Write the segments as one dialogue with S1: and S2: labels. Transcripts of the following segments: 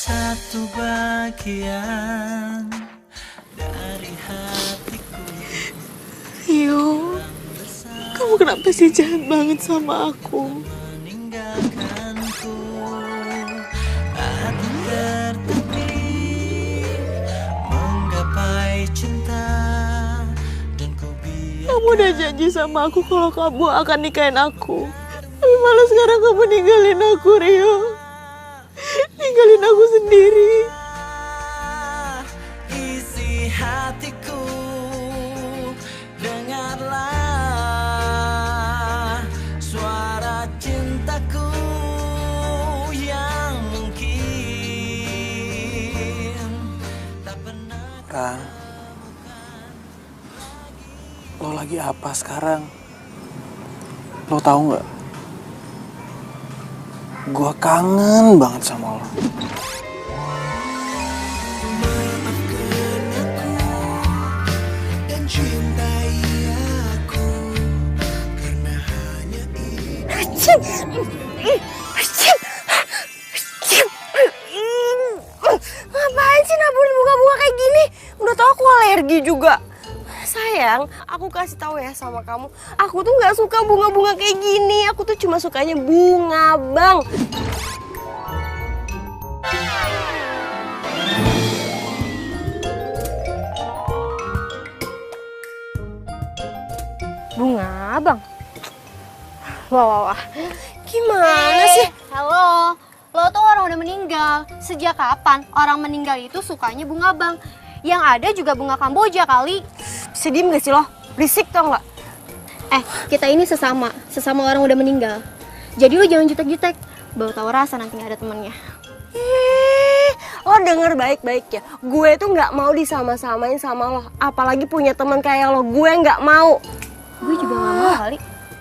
S1: satu bagian dari hatiku.
S2: Rio, kamu kenapa sih jahat banget sama aku?
S1: Meninggalkanku, hati tertatih menggapai cinta, dan ku biar
S2: Kamu udah janji sama aku kalau kamu akan nikahin aku. Tapi malah sekarang kamu ninggalin aku, Rio. Ninggalin aku sendiri.
S1: isi hatiku. Dengarlah suara cintaku yang mungkin tak pernah.
S3: Ran, lo lagi apa sekarang? Lo tahu nggak? Gua kangen banget sama lo.
S2: Ngapain sih naburin bunga-bunga kayak gini? Udah tau aku alergi juga. Sayang, aku kasih tahu ya sama kamu. Aku tuh nggak suka bunga-bunga kayak gini. Aku tuh cuma sukanya bunga bang. Bunga bang. Wah. Gimana sih?
S4: Halo, lo tuh orang udah meninggal. Sejak kapan orang meninggal itu sukanya bunga bang? Yang ada juga bunga Kamboja kali.
S2: Sedih gak sih lo? Berisik tau nggak?
S4: Kita ini sesama orang udah meninggal. Jadi lo jangan jutek-jutek, baru tahu rasa nanti nggak ada temennya.
S2: Lo denger baik-baik ya. Gue tuh nggak mau disama-samain sama lo. Apalagi punya teman kayak lo. Gue nggak mau.
S4: Gue juga nggak mau kali.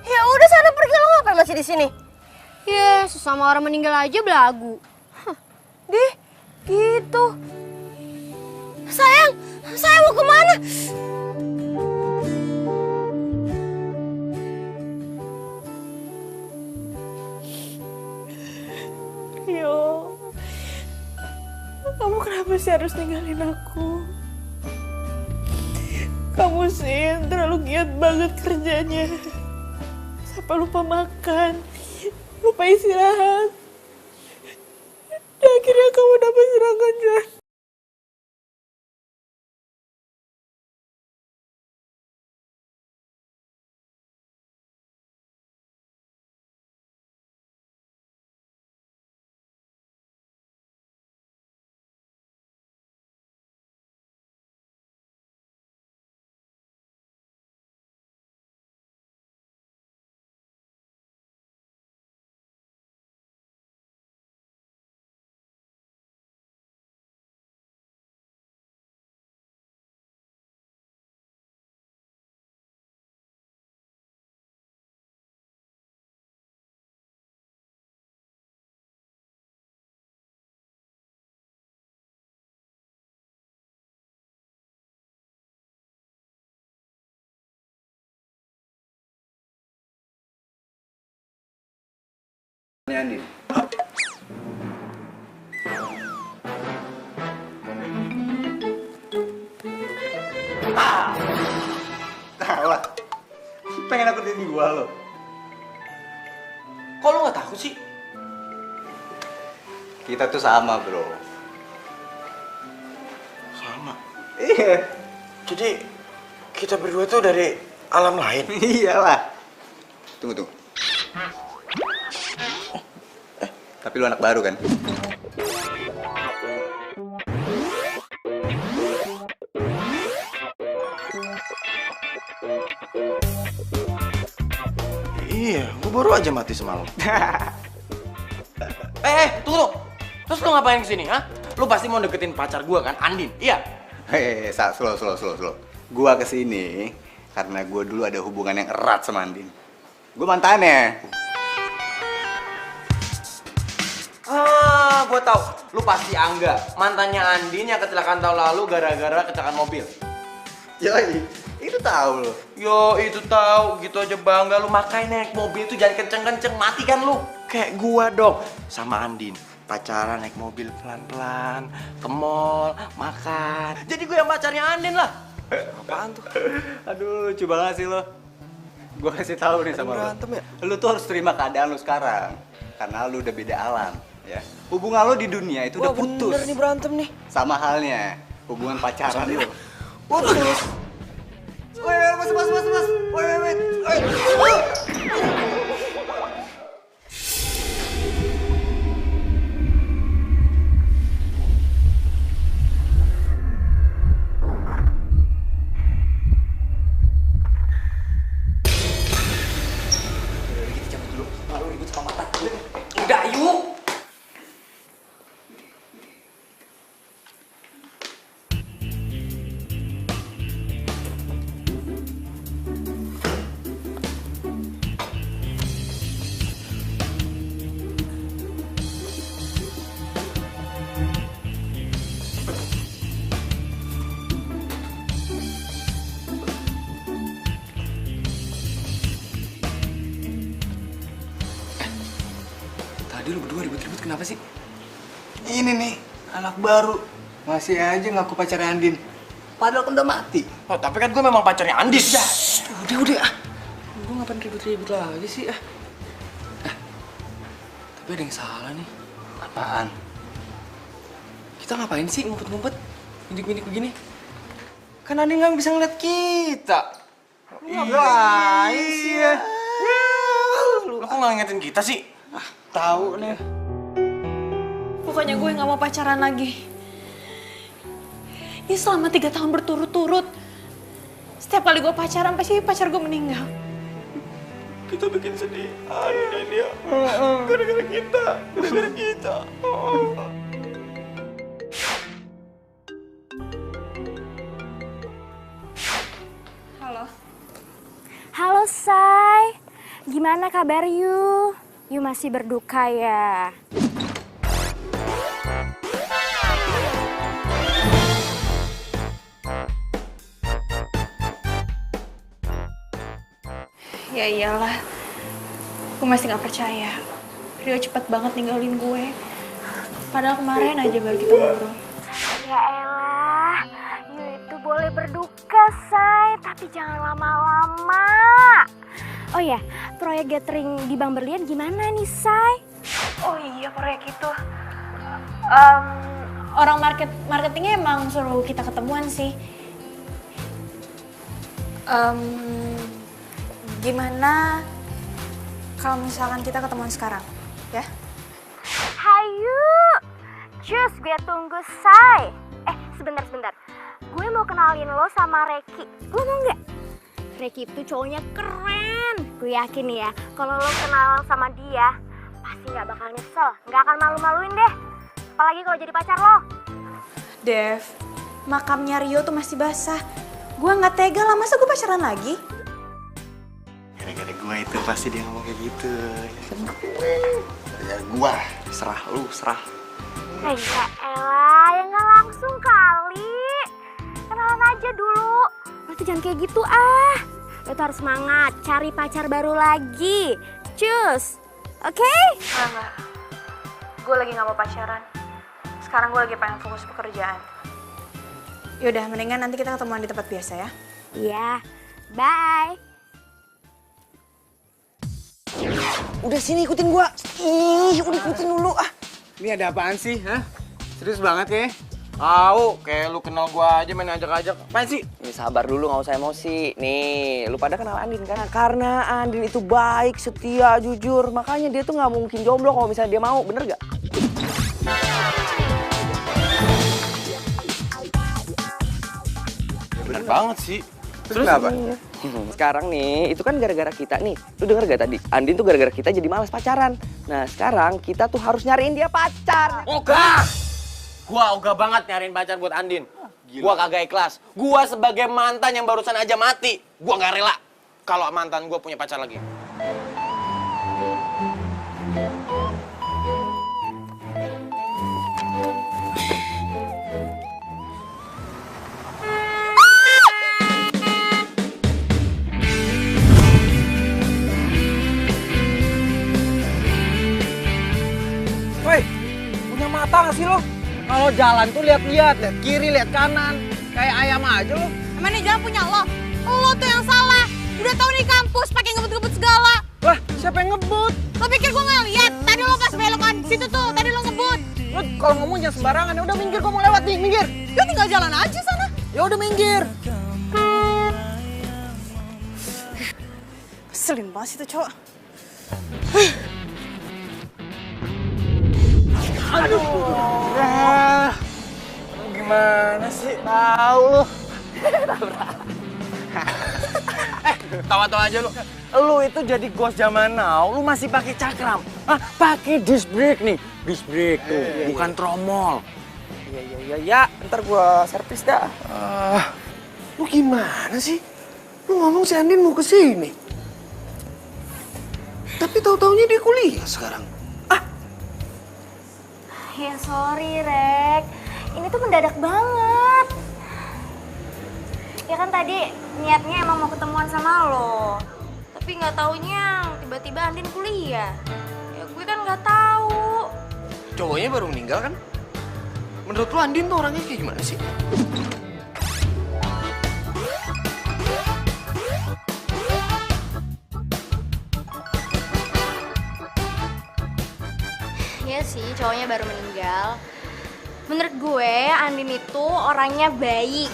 S2: Ya udah sana pergi, lo ngapain masih di sini?
S4: Ya, sesama orang meninggal aja belagu.
S2: Dih, gitu. Sayang mau kemana? Yo, kamu kenapa sih harus ninggalin aku? Kamu sih terlalu giat banget kerjanya. Sampai lupa makan, lupa istirahat. Dan akhirnya kamu dapat serangan jantung.
S5: Andin. Tawa. Pengen aku jadi gua lo.
S3: Kok lo nggak takut sih?
S5: Kita tuh sama, bro.
S3: Sama.
S5: Iya.
S3: Jadi kita berdua tuh dari alam lain.
S5: Iyalah. Tunggu. Tapi lu anak baru kan?
S3: Iya, gue baru aja mati semalam. Tunggu. Terus lu ngapain kesini, ha? Lu pasti mau deketin pacar gue kan, Andin? Iya?
S5: Slow. Gua kesini karena gua dulu ada hubungan yang erat sama Andin. Gua mantannya.
S3: Gue tahu. Lu pasti Angga, mantannya Andin yang kecelakaan tahun lalu gara-gara kecelakaan mobil.
S5: Yoi, itu tahu lo.
S3: Yo, itu tahu. Gitu aja bangga lu, makanya naik mobil itu jangan kenceng-kenceng, mati kan lu. Kayak gua dong sama Andin. pacaran naik mobil pelan-pelan, ke mall, makan. Jadi gue yang pacarnya Andin lah. Apaan tuh?
S5: Aduh, lucu banget sih lo. Gue kasih tahu nih sama
S3: Berantem
S5: lo.
S3: ya?
S5: Lu tuh harus terima keadaan lu sekarang. Karena lu udah beda alam, ya. Hubungan lo di dunia itu udah putus.
S3: Bener nih berantem nih.
S5: Sama halnya hubungan pacaran lo.
S3: Putus.
S5: Woi, mas. Woi.
S3: Udah, yuk. Tadi lu berdua ribut-ribut kenapa sih?
S5: Ini nih, anak baru. Masih aja ngaku pacarnya Andin. Padahal kan udah mati.
S3: Oh, tapi kan gue memang pacarnya Andin.
S6: Udah ah. Gue ngapain ribut-ribut lagi sih ah? Tapi ada yang salah nih.
S5: Apaan?
S6: Kita ngapain sih ngumpet-ngumpet? Mindik-mindik begini?
S3: Kan Andin nggak bisa ngeliat kita.
S5: Ngapain sih ya?
S3: Lu kok nggak ngingetin kita sih?
S5: Tahu nih.
S7: Pokoknya gue gak mau pacaran lagi. Ini selama 3 tahun berturut-turut. Setiap kali gue pacaran, pasti pacar gue meninggal.
S3: Kita bikin sedih Andin ya. Gara-gara kita.
S7: Halo.
S8: Halo Say, gimana kabar you? You masih berduka ya?
S7: Ya iyalah. Gue masih gak percaya. Rio cepet banget ninggalin gue. Padahal kemarin aja baru kita ngobrol.
S8: Ya elah, you itu boleh berduka Say, tapi jangan lama-lama. Oh ya, proyek gathering di Bang Berlian gimana nih, Say?
S7: Oh iya, proyek itu. Orang marketingnya emang suruh kita ketemuan sih. Gimana kalau misalkan kita ketemuan sekarang, ya?
S8: Hayu, cus gue tunggu, Say. Sebentar. Gue mau kenalin lo sama Reki. Lo mau nggak? Reki itu cowoknya keren. Gue yakin ya, kalau lo kenal sama dia, pasti nggak bakal nyesel, nggak akan malu-maluin deh. Apalagi kalau jadi pacar lo.
S7: Dev, makamnya Rio tuh masih basah. Gue nggak tega lah, masa gue pacaran lagi?
S5: Gara-gara gue itu pasti dia ngomong kayak gitu. Ya gue, serah lu, serah.
S8: Ya elah, ya nggak langsung kali. Kenalan aja dulu. Lo tuh jangan kayak gitu ah. Lo tuh harus semangat, cari pacar baru lagi. Cus, oke?
S7: Enggak. Gue lagi nggak mau pacaran. Sekarang gue lagi pengen fokus pekerjaan. Yaudah, mendingan nanti kita ketemuan di tempat biasa ya.
S8: Iya, bye.
S6: Udah sini ikutin gua. Udah ikutin dulu ah.
S5: Ini ada apaan sih, hah? Serius banget ya?
S3: Kayak lu kenal gua aja main ajak-ajak. Apaan sih?
S6: Nih sabar dulu, nggak usah emosi. Nih, lu pada kenal Andin kan? Karena Andin itu baik, setia, jujur. Makanya dia tuh nggak mungkin jomblo kalau misalnya dia mau, bener gak?
S3: Bener banget sih.
S5: Terus kenapa?
S6: Sekarang nih, itu kan gara-gara kita nih. Lu denger gak tadi? Andin tuh gara-gara kita jadi malas pacaran. Nah, sekarang kita tuh harus nyariin dia pacar.
S3: Ogah! Gua ogah banget nyariin pacar buat Andin. Gua kagak ikhlas. Gua sebagai mantan yang barusan aja mati, gua nggak rela kalau mantan gua punya pacar lagi.
S5: Woi,
S3: mata nggak sih lo? Kalau jalan tuh lihat-lihat, lihat kiri, lihat kanan. Kayak ayam aja lo.
S7: Emang ini jalan punya lo? Lo tuh yang salah. Udah tahu nih kampus pakai ngebut-ngebut segala.
S3: Lah, siapa yang ngebut?
S7: Lo pikir gue nggak lihat? Tadi lo pas belokan situ tuh, tadi lo ngebut.
S3: Lo kalau ngomong jangan sembarangan. Ya udah minggir, gua mau lewat nih, minggir.
S7: Lo tinggal jalan aja sana.
S3: Ya udah minggir.
S7: Keselin banget sih tuh cowok.
S3: Aduh. Gimana sih? Tahu lu. Tawa-tawa aja lu. Lu itu jadi ghost zaman now, lu masih pakai cakram. Ah, pakai disc brake nih. Disc brake tuh, bukan tromol.
S6: Ya, ntar gua servis dah.
S9: Lu gimana sih? Lu ngomong si Andin mau kesini. Tapi tahu-taunya dia kuliah sekarang.
S8: Ya sorry, Rek. Ini tuh mendadak banget. Ya kan tadi niatnya emang mau ketemuan sama lo. Tapi nggak taunya tiba-tiba Andin kuliah. Ya gue kan nggak tahu.
S9: Cowoknya baru meninggal kan? Menurut lu Andin tuh orangnya kayak gimana sih?
S8: Iya sih, cowoknya baru meninggal. Menurut gue, Andin itu orangnya baik,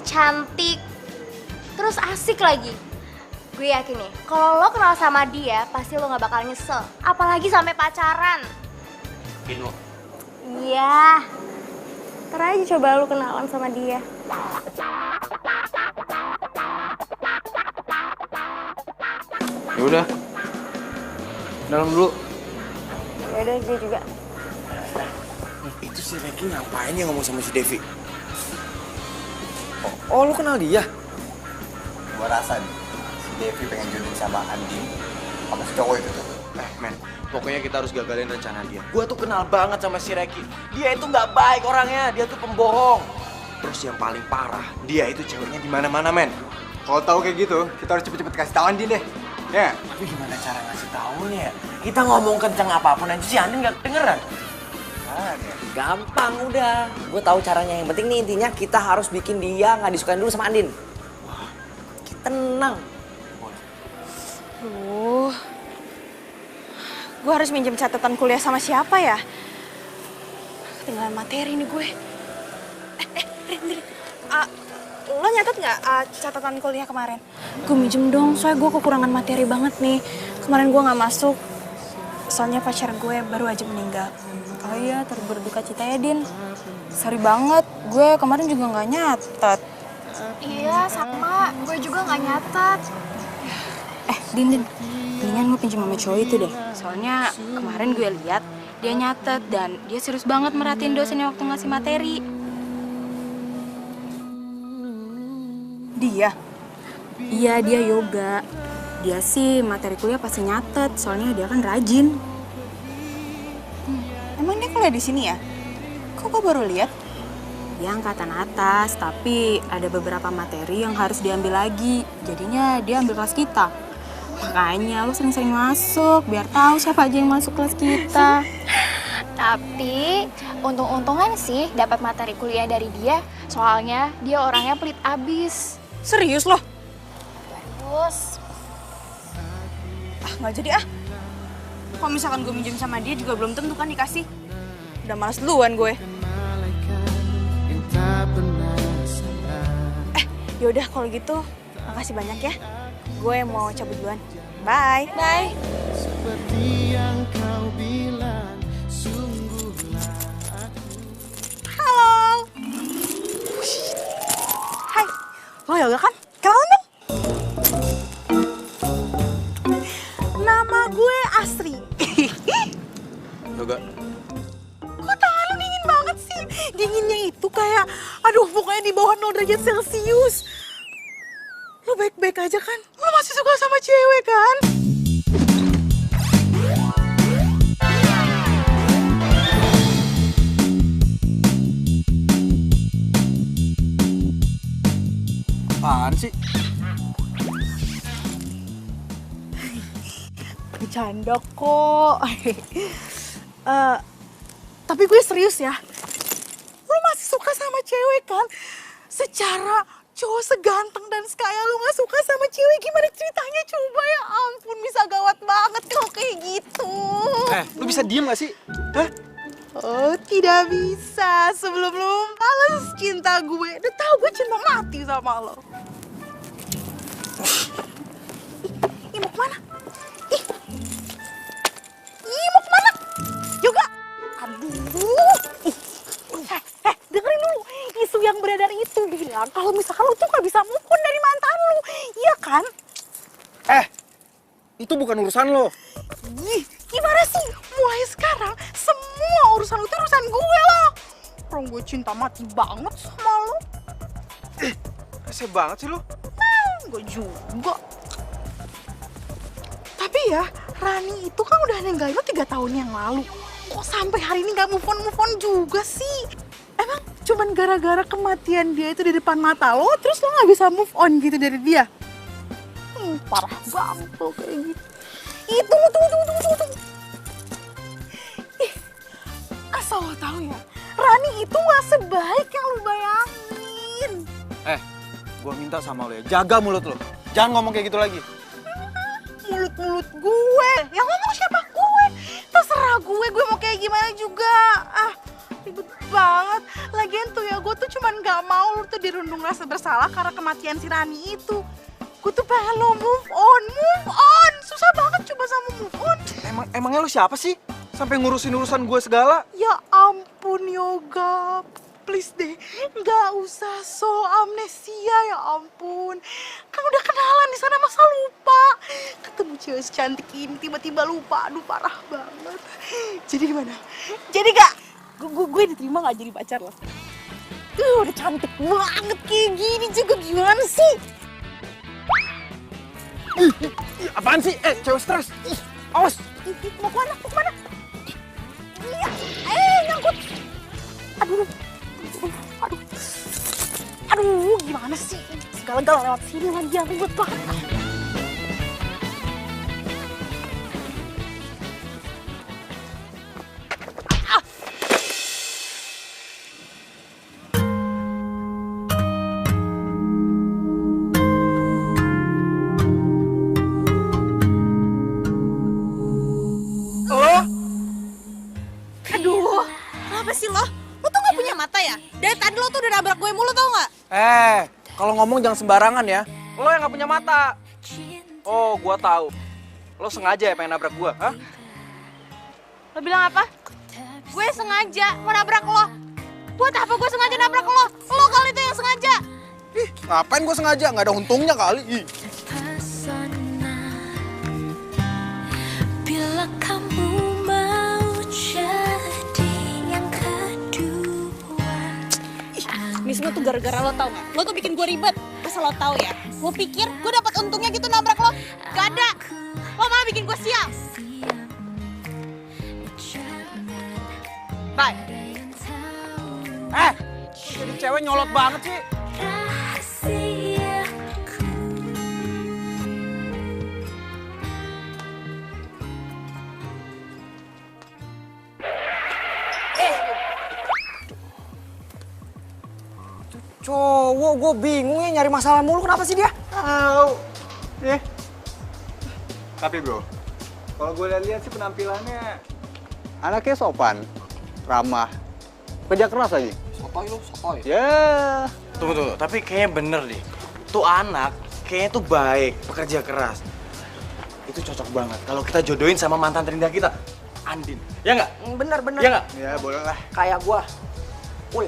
S8: cantik, terus asik lagi. Gue yakin nih, kalau lo kenal sama dia, pasti lo gak bakal nyesel. Apalagi sampai pacaran.
S9: Yakin lo?
S8: Iya. Ntar aja coba lo kenalan sama dia.
S9: Ya udah. Dalam dulu.
S8: Yaudah, gue juga.
S9: Itu si Reky ngapain ya ngomong sama si Devi?
S3: Oh, lu kenal dia?
S5: Gua rasa nih, si Devi pengen jodohin sama Andin sama si cowok itu tuh.
S3: Men, pokoknya kita harus gagalin rencana dia. Gua tuh kenal banget sama si Reky. Dia itu nggak baik orangnya, dia tuh pembohong. Terus yang paling parah, dia itu ceweknya di mana-mana, men.
S5: Kalau tahu kayak gitu, kita harus cepet-cepet kasih tahu Andin deh. Ya.
S3: Tapi gimana cara ngasih taunya ya? Kita ngomong kenceng apapun aja si Andin nggak kedengeran.
S6: Gampang udah. Gue tahu caranya. Yang penting nih intinya kita harus bikin dia nggak disukain dulu sama Andin. Tenang.
S7: Gue harus minjem catatan kuliah sama siapa ya? Ketinggalan materi nih gue. Rin. Lo nyatet nggak catatan kuliah kemarin? Gue minjem dong, soalnya gue kekurangan materi banget nih. Kemarin gue nggak masuk, soalnya pacar gue baru aja meninggal. Oh iya, turut berduka cita ya, Din. Sorry banget, gue kemarin juga nggak nyatet.
S8: Iya, sama. Gue juga gak nyatet.
S7: Din, mendingan gue pinjam sama cowok itu deh. Soalnya kemarin gue lihat dia nyatet dan dia serius banget merhatiin dosennya waktu ngasih materi. Dia? Iya, dia yoga. Dia sih materi kuliah pasti nyatet, soalnya dia kan rajin. Emang dia kuliah di sini ya? Kok gue baru lihat? Dia angkatan atas, tapi ada beberapa materi yang harus diambil lagi. Jadinya dia ambil kelas kita. Makanya lo sering-sering masuk, biar tahu siapa aja yang masuk kelas kita.
S8: Tapi untung-untungan sih dapat materi kuliah dari dia. Soalnya dia orangnya pelit abis.
S7: Serius loh?
S8: Terus
S7: Nggak jadi ah. Kalau misalkan gue minjem sama dia juga belum tentu kan dikasih. Udah malas duluan gue. Yaudah kalau gitu, makasih banyak ya. Gue mau cabut duluan. Bye. Bye. Halo. Hai. Lo Yoga kan? Kenalan dong. Nama gue Asri.
S3: Yoga.
S7: Kok tangan lu dingin banget sih? Dinginnya itu kayak, aduh pokoknya di bawah 0 derajat Celcius. Lu baik-baik aja kan? Lu masih suka sama cewek kan?
S3: Apaan sih?
S7: Bercanda kok. Tapi gue serius ya. Lu masih suka sama cewek kan? Secara cowok seganteng dan sekaya lu gak suka sama cewek, gimana ceritanya? Coba, ya ampun, bisa gawat banget kalau kayak gitu.
S3: Lu bisa diem gak sih? Hah?
S7: Oh, tidak bisa. Sebelum lu balas cinta gue, udah tau gue cinta mati sama lo. Ih, mau kemana? Ih, mau kemana? Yoga! Aduh! Dengerin dulu. Isu yang beredar itu bilang kalau misalkan lu tuh gak bisa move on dari mantan lu. Iya kan?
S3: Itu bukan urusan lo.
S7: Ih, gimana sih? Mulai sekarang, semua urusan lu itu urusan gue loh. Orang gue cinta mati banget sama lu.
S3: Rese banget sih lu.
S7: Gue juga. Tapi ya, Rani itu kan udah ninggalin lu 3 tahun yang lalu. Kok sampai hari ini gak move on juga sih? Emang cuman gara-gara kematian dia itu di depan mata lo, terus lo gak bisa move on gitu dari dia? Parah banget lo kayak gitu. Tunggu. Ih, asal lo tahu ya, Rani itu gak sebaik yang lo bayangin.
S3: Gua minta sama lo ya, jaga mulut lo. Jangan ngomong kayak gitu lagi.
S7: Mulut gue, yang ngomong siapa? Gue. Terserah gue mau kayak gimana juga. Ribet banget. Lagian tuh ya, gue tuh cuman gak mau lu tuh dirundung rasa bersalah karena kematian si Rani itu. Gue tuh pengen lo move on. Susah banget coba sama move on.
S3: Emangnya lu siapa sih? Sampai ngurusin urusan gue segala?
S7: Ya ampun Yoga, please deh, gak usah so amnesia, ya ampun. Kan udah kenalan di sana, masa lupa? Ketemu cewek secantik ini tiba-tiba lupa, aduh parah banget. Jadi gimana? Jadi gak? Gue diterima gak jadi pacar lo? Udah cantik banget kayak gini juga, gimana sih?
S3: Apaan sih? Cewek stres. Awas.
S7: Mau kemana? Iya, nyangkut. Aduh, gimana sih? Segala-gala lewat sini lagi, yang ribet banget. Kenapa sih lo? Lo tuh gak punya mata ya? Dari tadi lo tuh udah nabrak gue mulu, tau gak?
S3: Kalau ngomong jangan sembarangan ya. Lo yang gak punya mata. Oh, gua tahu. Lo sengaja ya pengen nabrak gua, hah?
S7: Lo bilang apa? Gue sengaja mau nabrak lo. Buat apa gue sengaja nabrak lo? Lo kali itu yang sengaja.
S3: Ngapain gua sengaja? Nggak ada untungnya kali.
S1: Bila kamu mau jadi yang kedua.
S7: Ini semua tuh gara-gara lo, tau gak? Lo tuh bikin gue ribet. Asal lo tau ya, lo pikir gue dapat untungnya gitu nabrak lo? Gak ada. Lo malah bikin gue sial. Bye.
S3: Jadi cewek nyolot banget sih.
S6: Cowok, gue bingung ya nyari masalah mulu, kenapa sih dia?
S5: Tapi bro, kalau gue lihat sih penampilannya anaknya sopan, ramah, kerja keras lagi.
S6: Sotoy.
S5: Ya.
S3: Tunggu. Tapi kayaknya bener deh. Tuh anak kayaknya tuh baik, pekerja keras. Itu cocok banget kalau kita jodohin sama mantan terindah kita, Andin. Ya nggak?
S6: Bener.
S3: Ya nggak?
S5: Ya boleh lah.
S6: Kayak gua. Cool.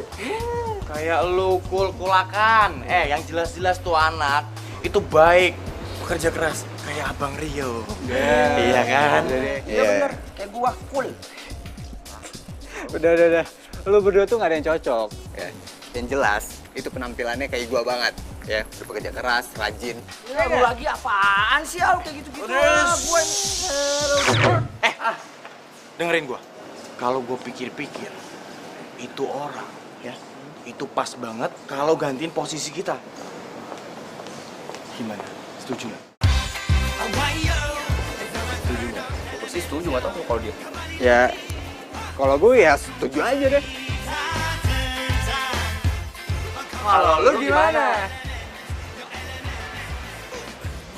S3: Kayak lu kulakan. Yang jelas-jelas tuh anak itu baik, pekerja keras. Kayak Abang Rio. Iya kan?
S6: Iya bener, kayak gua. Cool.
S5: Udah. Lu berdua tuh gak ada yang cocok. Ya. Yang jelas, itu penampilannya kayak gua banget. Ya, bekerja keras, rajin.
S6: Ya, lu lagi apaan sih, Al? Kayak gitu-gitu.
S3: Dengerin gua. Kalau gua pikir-pikir, itu orang, ya, itu pas banget kalau gantiin posisi kita. Gimana? Setuju nggak?
S5: Setuju nggak?
S6: Gue sih setuju, gak tau kalau dia.
S5: Ya, Kalau gue ya setuju aja deh.
S3: Kalau lu gimana?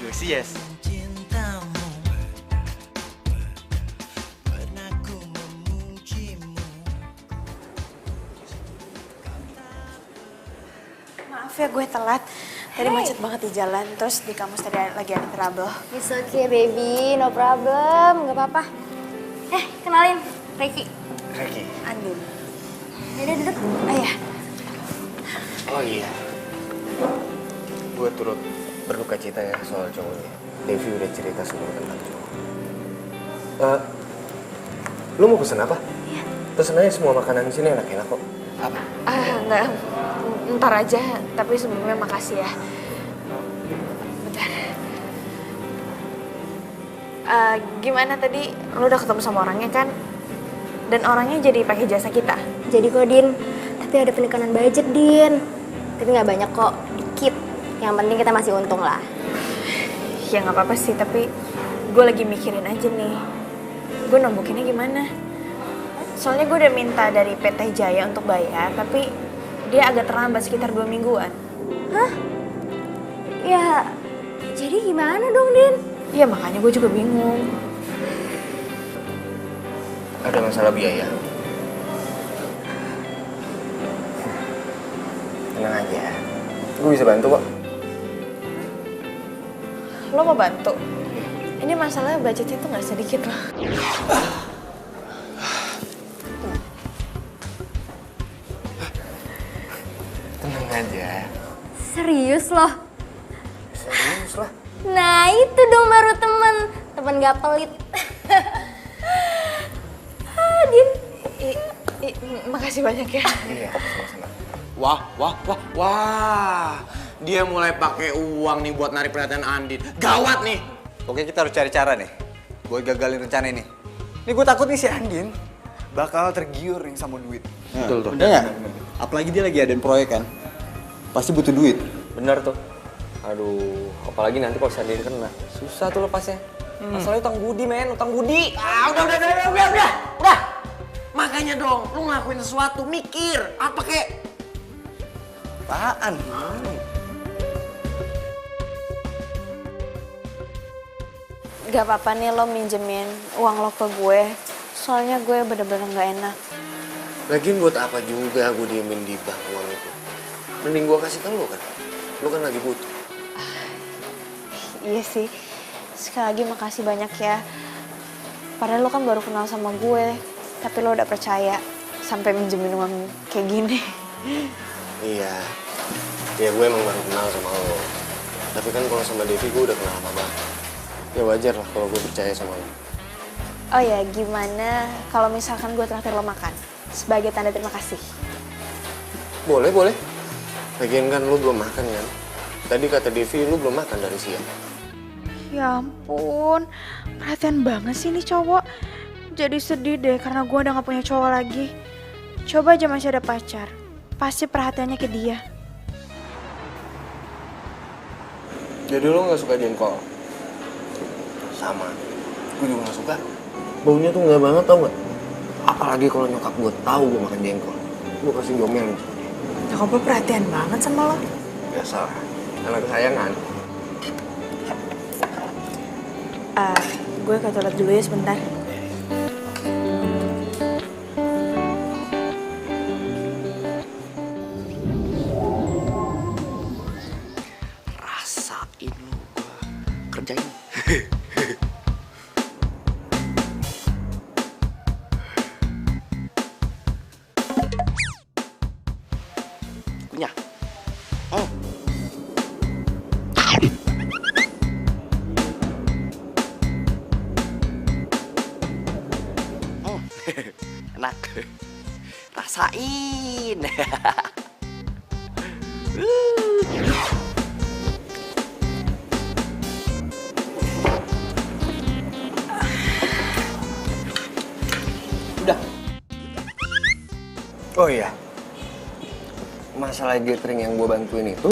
S3: Gue sih yes.
S7: Maaf ya gue telat. Tadi macet banget di jalan, terus di kampus tadi lagi ada trouble.
S8: It's okay baby, no problem, nggak apa-apa. Kenalin, Reiki.
S3: Reki.
S7: Andin.
S8: Yaudah duduk.
S7: Iya.
S3: Oh iya. Gue turut berduka cita ya soal cowoknya. Devi udah cerita semua tentang cowok. Lu mau pesen apa? Iya. Pesen aja semua makanan di sini enak-enak kok. Apa?
S7: Enggak. Ntar aja, tapi sebelumnya makasih ya. Bentar. Gimana tadi? Lu udah ketemu sama orangnya kan? Dan orangnya jadi pakai jasa kita?
S8: Jadi kok Din, tapi ada penekanan budget Din. Tapi nggak banyak kok, dikit. Yang penting kita masih untung lah.
S7: Ya nggak apa-apa sih, tapi gue lagi mikirin aja nih. Gue nombokinnya gimana? Soalnya gue udah minta dari PT Jaya untuk bayar, tapi dia agak terlambat sekitar 2 mingguan.
S8: Hah? Ya, jadi gimana dong Din?
S7: Iya makanya gue juga bingung.
S3: Ada masalah biaya. Tenang aja. Gue bisa bantu kok.
S7: Lo mau bantu? Ini masalahnya budgetnya tuh nggak sedikit loh.
S3: Tenang aja.
S8: Serius loh?
S3: Serius lah.
S8: Nah itu dong baru temen gak pelit. Din.
S7: Makasih banyak ya.
S3: Iya, sama-sama. Wah. Dia mulai pakai uang nih buat narik perhatian Andin. Gawat nih.
S5: Oke, kita harus cari cara nih buat gagalin rencana ini. Ini gue takut nih si Andin bakal tergiur yang sama duit.
S3: Betul tuh.
S5: Bener nggak? Apalagi dia lagi adain proyek kan. Pasti butuh duit.
S6: Bener tuh. Aduh, apalagi nanti kalau Sandin kena. Susah tuh lepasnya. Masalahnya utang budi, men. Utang budi.
S3: Udah. Makanya dong, lu ngelakuin sesuatu, mikir. Apa kek?
S5: Apaan?
S7: Gak apa-apa nih lo minjemin uang lo ke gue. Soalnya gue bener-bener gak enak.
S3: Lagian buat apa juga gue diemin di bank uang itu? Mending gue kasih ke lu kan. Lu kan lagi butuh.
S7: Iya sih. Sekali lagi makasih banyak ya. Padahal lo kan baru kenal sama gue. Tapi lo udah percaya sampai minjemin uang kayak gini.
S3: Iya. Ya gue emang baru kenal sama lo. Tapi kan kalau sama Devi gue udah kenal lama banget. Ya wajar lah kalau gue percaya sama lo.
S7: Oh ya, gimana kalau misalkan gue traktir lo makan? Sebagai tanda terima kasih.
S3: Boleh. Lagian kan lu belum makan kan? Tadi kata Devi lu belum makan dari siang.
S7: Ya ampun, perhatian banget sih nih cowok. Jadi sedih deh karena gue udah gak punya cowok lagi. Coba aja masih ada pacar, pasti perhatiannya ke dia.
S3: Jadi lu gak suka jengkol? Sama, gue juga gak suka. Baunya tuh gak banget tau gak? Apalagi kalau nyokap gue tahu gue makan jengkol. Gue pasti diomelin sama dia.
S7: Nyokap lo perhatian banget sama lo.
S3: Biasalah, anak kesayangan.
S7: Gue ke toilet dulu ya sebentar.
S3: Rasain lu gue kerjain. Punya. Oh. Enak. Rasain. Udah. Oh iya. Masalah gathering yang gue bantuin itu,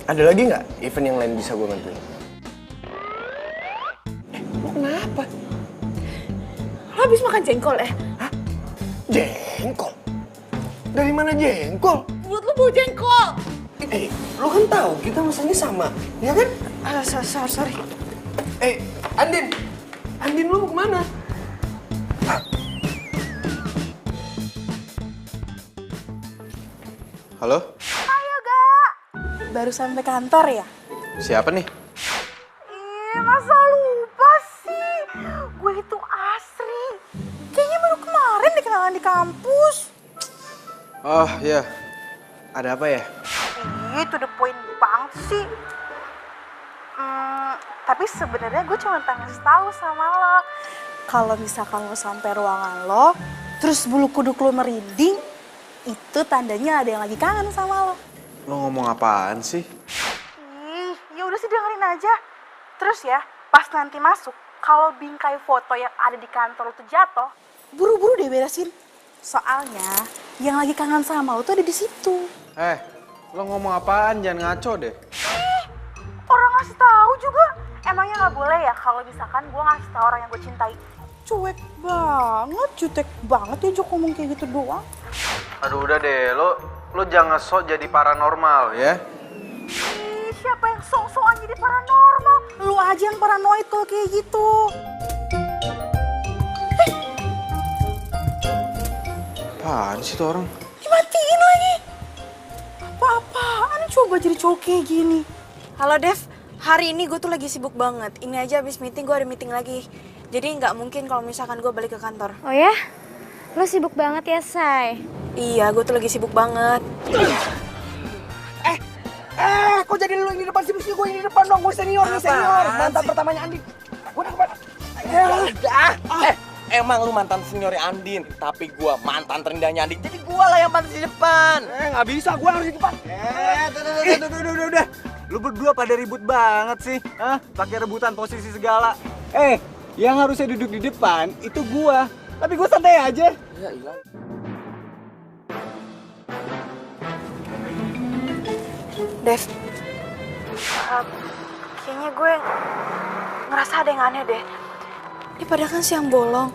S3: ada lagi nggak event yang lain bisa gue bantuin? Lo kenapa?
S7: Lo Lo habis makan jengkol ya?
S9: Jengkol? Dari mana jengkol?
S7: Mulut lo bau jengkol.
S9: Lo kan tahu kita masalahnya sama, ya kan?
S7: Sorry.
S9: Andin! Andin lu mau kemana?
S5: Halo?
S7: Ayo, Gak. Baru sampai kantor ya?
S5: Siapa nih?
S7: Masa lupa sih? Gue itu Asri. Kayaknya baru kemarin dikenalan di kampus.
S5: Oh iya, ada apa ya?
S7: To the point banget sih. Tapi sebenarnya gue cuma pengen ngasih tahu sama lo. Kalau misalkan lo sampai ruangan lo, terus bulu kuduk lo merinding, itu tandanya ada yang lagi kangen sama lo.
S5: Lo ngomong apaan sih?
S7: Ya udah sih dengerin aja. Terus ya, pas nanti masuk, kalau bingkai foto yang ada di kantor lo tuh jatuh, buru-buru deh beresin. Soalnya yang lagi kangen sama lo tuh ada di situ.
S5: Lo ngomong apaan? Jangan ngaco deh.
S7: Orang ngasih tahu juga. Emangnya nggak boleh ya kalau misalkan gue ngasih tahu orang yang gue cintai? Cuek banget, jutek banget ya Jok ngomong kayak gitu doang.
S5: Aduh udah deh, lo jangan sok jadi paranormal ya.
S7: Siapa yang sok-sokan jadi paranormal? Lu aja yang paranoid kalau kayak gitu.
S5: Apaan sih tuh orang?
S7: Dimatiin lagi. Apa-apaan coba jadi cowok kayak gini. Halo Dev, hari ini gue tuh lagi sibuk banget. Ini aja abis meeting gue ada meeting lagi. Jadi nggak mungkin kalau misalkan gue balik ke kantor.
S8: Oh ya? Lo sibuk banget ya, Say?
S7: Iya, gue tuh lagi sibuk banget.
S9: Kok jadi lu yang di depan sih? Mesti gue yang di depan dong. Gue senior nih, senior. Mantan pertamanya Andin. Gue di depan.
S6: Emang lu mantan seniornya Andin, tapi gua mantan terindahnya Andin. Jadi gua lah yang pantas di depan.
S9: Nggak bisa. Gue harus di depan.
S5: Udah. Lu berdua pada ribut banget sih. Pakai rebutan posisi segala. Yang harusnya duduk di depan itu gua. Tapi gua santai aja.
S6: Ya ilah.
S7: Dev, kayaknya gue ngerasa ada yang aneh deh. Ini padahal kan siang bolong.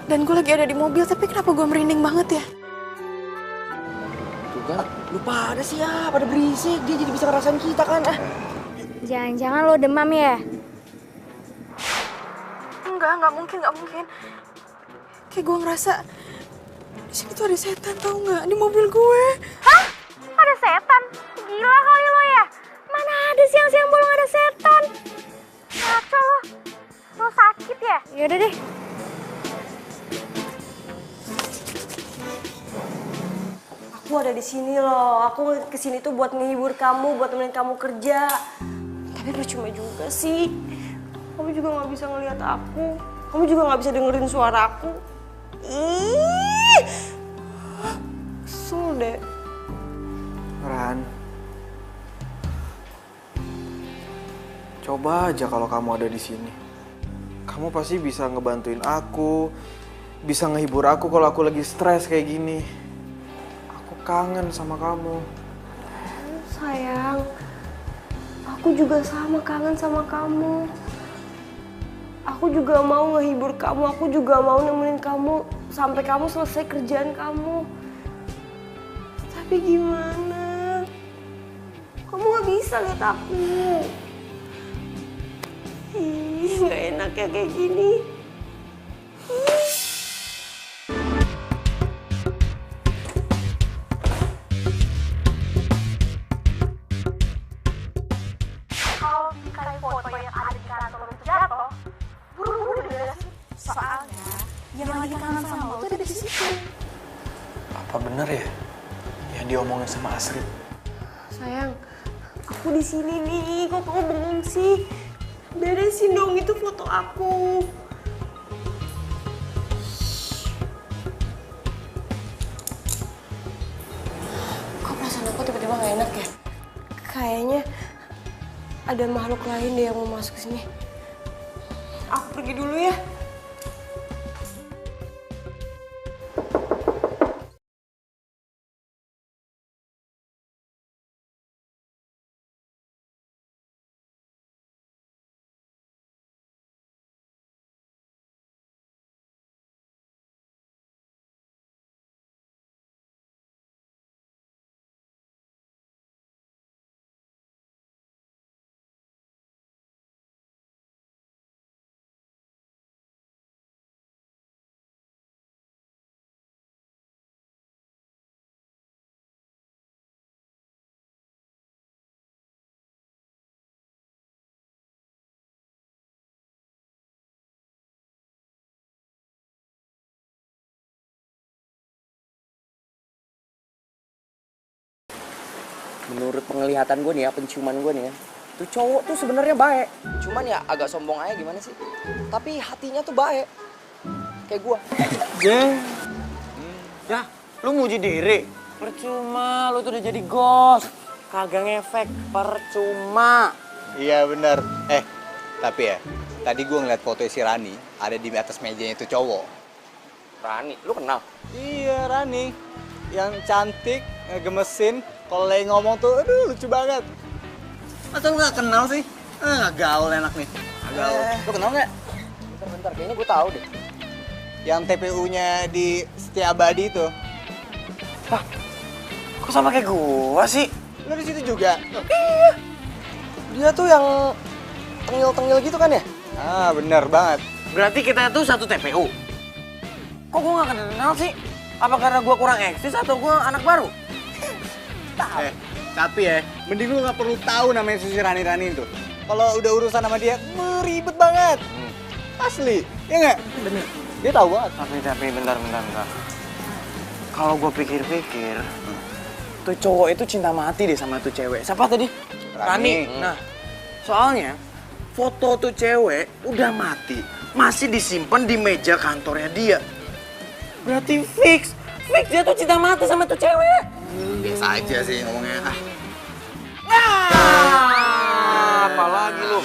S7: Dan gue lagi ada di mobil, tapi kenapa gue merinding banget ya?
S6: Tuh kan, lu pada sih ya, pada berisik. Dia jadi bisa ngerasain kita kan.
S8: Jangan-jangan lo demam ya?
S7: Enggak mungkin. Kayak gue ngerasa di sini tuh ada setan, tau nggak? Di mobil gue.
S8: Hah? Ada setan? Gila kali lo ya? Mana ada siang-siang bolong ada setan? Ngaco lo. Lo sakit ya? Yaudah deh.
S2: Aku ada di sini loh. Aku kesini tuh buat menghibur kamu, buat temenin kamu kerja. Tapi percuma juga sih. Kamu juga nggak bisa ngelihat aku. Kamu juga nggak bisa dengerin suara aku. Ih, kesel deh.
S5: Ran, coba aja kalau kamu ada di sini. Kamu pasti bisa ngebantuin aku, bisa ngehibur aku kalau aku lagi stres kayak gini. Aku kangen sama kamu.
S2: Sayang, aku juga sama kangen sama kamu. Aku juga mau ngehibur kamu, aku juga mau nemenin kamu sampai kamu selesai kerjaan kamu. Tapi gimana? Kamu gak bisa lihat aku. Gak enak ya kayak gini.
S7: Kalau bingkai foto yang ada di kantor lo tuh jatuh, buru-buru diberesin. Soalnya yang lagi kangen sama lo tuh ada di situ.
S5: Apa bener ya yang diomongin sama Asri?
S2: Sayang, aku di sini nih. Kok kamu bengong sih? Beresin dong itu foto aku. Kok perasaan aku tiba-tiba gak enak ya? Kayaknya ada makhluk lain deh yang mau masuk ke sini. Aku pergi dulu ya.
S6: menurut penglihatan gue nih ya, penciuman gue nih ya, tuh cowok tuh sebenarnya baik. Cuman ya agak sombong aja gimana sih. Tapi hatinya tuh baik. Kayak gue.
S3: Ya, lu muji diri.
S6: Percuma, lu tuh udah jadi ghost. Kagak ngefek, percuma.
S5: Iya bener. Tapi ya, tadi gue ngeliat foto si Rani ada di atas mejanya itu cowok.
S6: Rani, lu kenal?
S5: Iya Rani, yang cantik, ngegemesin, kalau lagi ngomong tuh, aduh lucu banget. Masa lu gak kenal sih? Gak gaul enak nih. Gak gaul. Lu kenal gak?
S6: Bentar, kayaknya gue tahu deh.
S5: Yang TPU-nya di Setiabadi itu.
S3: Kok sama kayak gua sih?
S5: Lu di situ juga?
S6: Dia tuh yang tengil-tengil gitu kan ya?
S5: Ah bener banget.
S3: Berarti kita tuh satu TPU. Kok gua gak kenal sih? Apa karena gua kurang eksis atau gua anak baru?
S5: Tapi ya, mending lu gak perlu tahu namanya si Rani itu. Kalau udah urusan sama dia, ribet banget. Asli, ya nggak?
S3: Bener.
S5: Dia tahu banget.
S3: Tapi bentar. Kalau gua pikir-pikir, tuh cowok itu cinta mati deh sama tuh cewek. Siapa tadi? Rani. Nah, soalnya foto tuh cewek udah mati, masih disimpan di meja kantornya dia. Berarti fix dia tuh cinta mati sama tuh cewek.
S5: Biasa aja sih ngomongnya.
S3: Apalagi lu?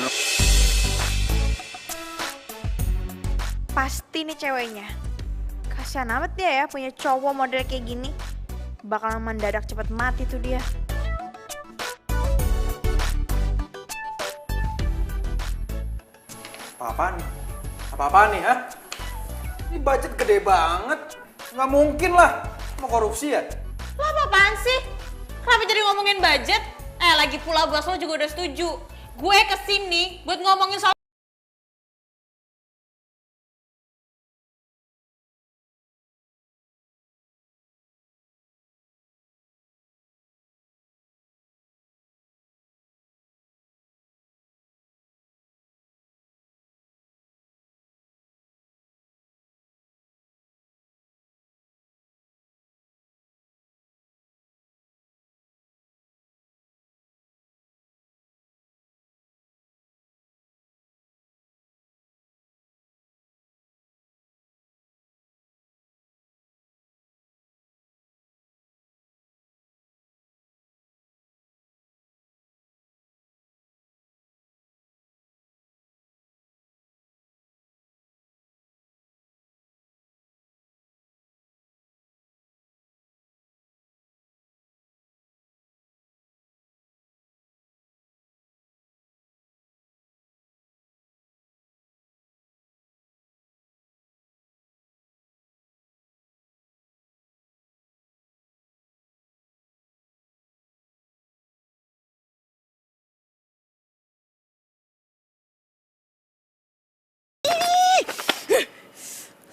S7: Pasti nih ceweknya. Kasian amat dia ya punya cowok model kayak gini. Bakalan mendadak cepet mati tuh dia.
S10: Apa-apaan nih, ha? Ini budget gede banget. Nggak mungkin lah. Mau korupsi ya?
S11: Lo apa-apaan sih? Kenapa jadi ngomongin budget? Lagi pula bos lo juga udah setuju. Gue kesini buat ngomongin soal...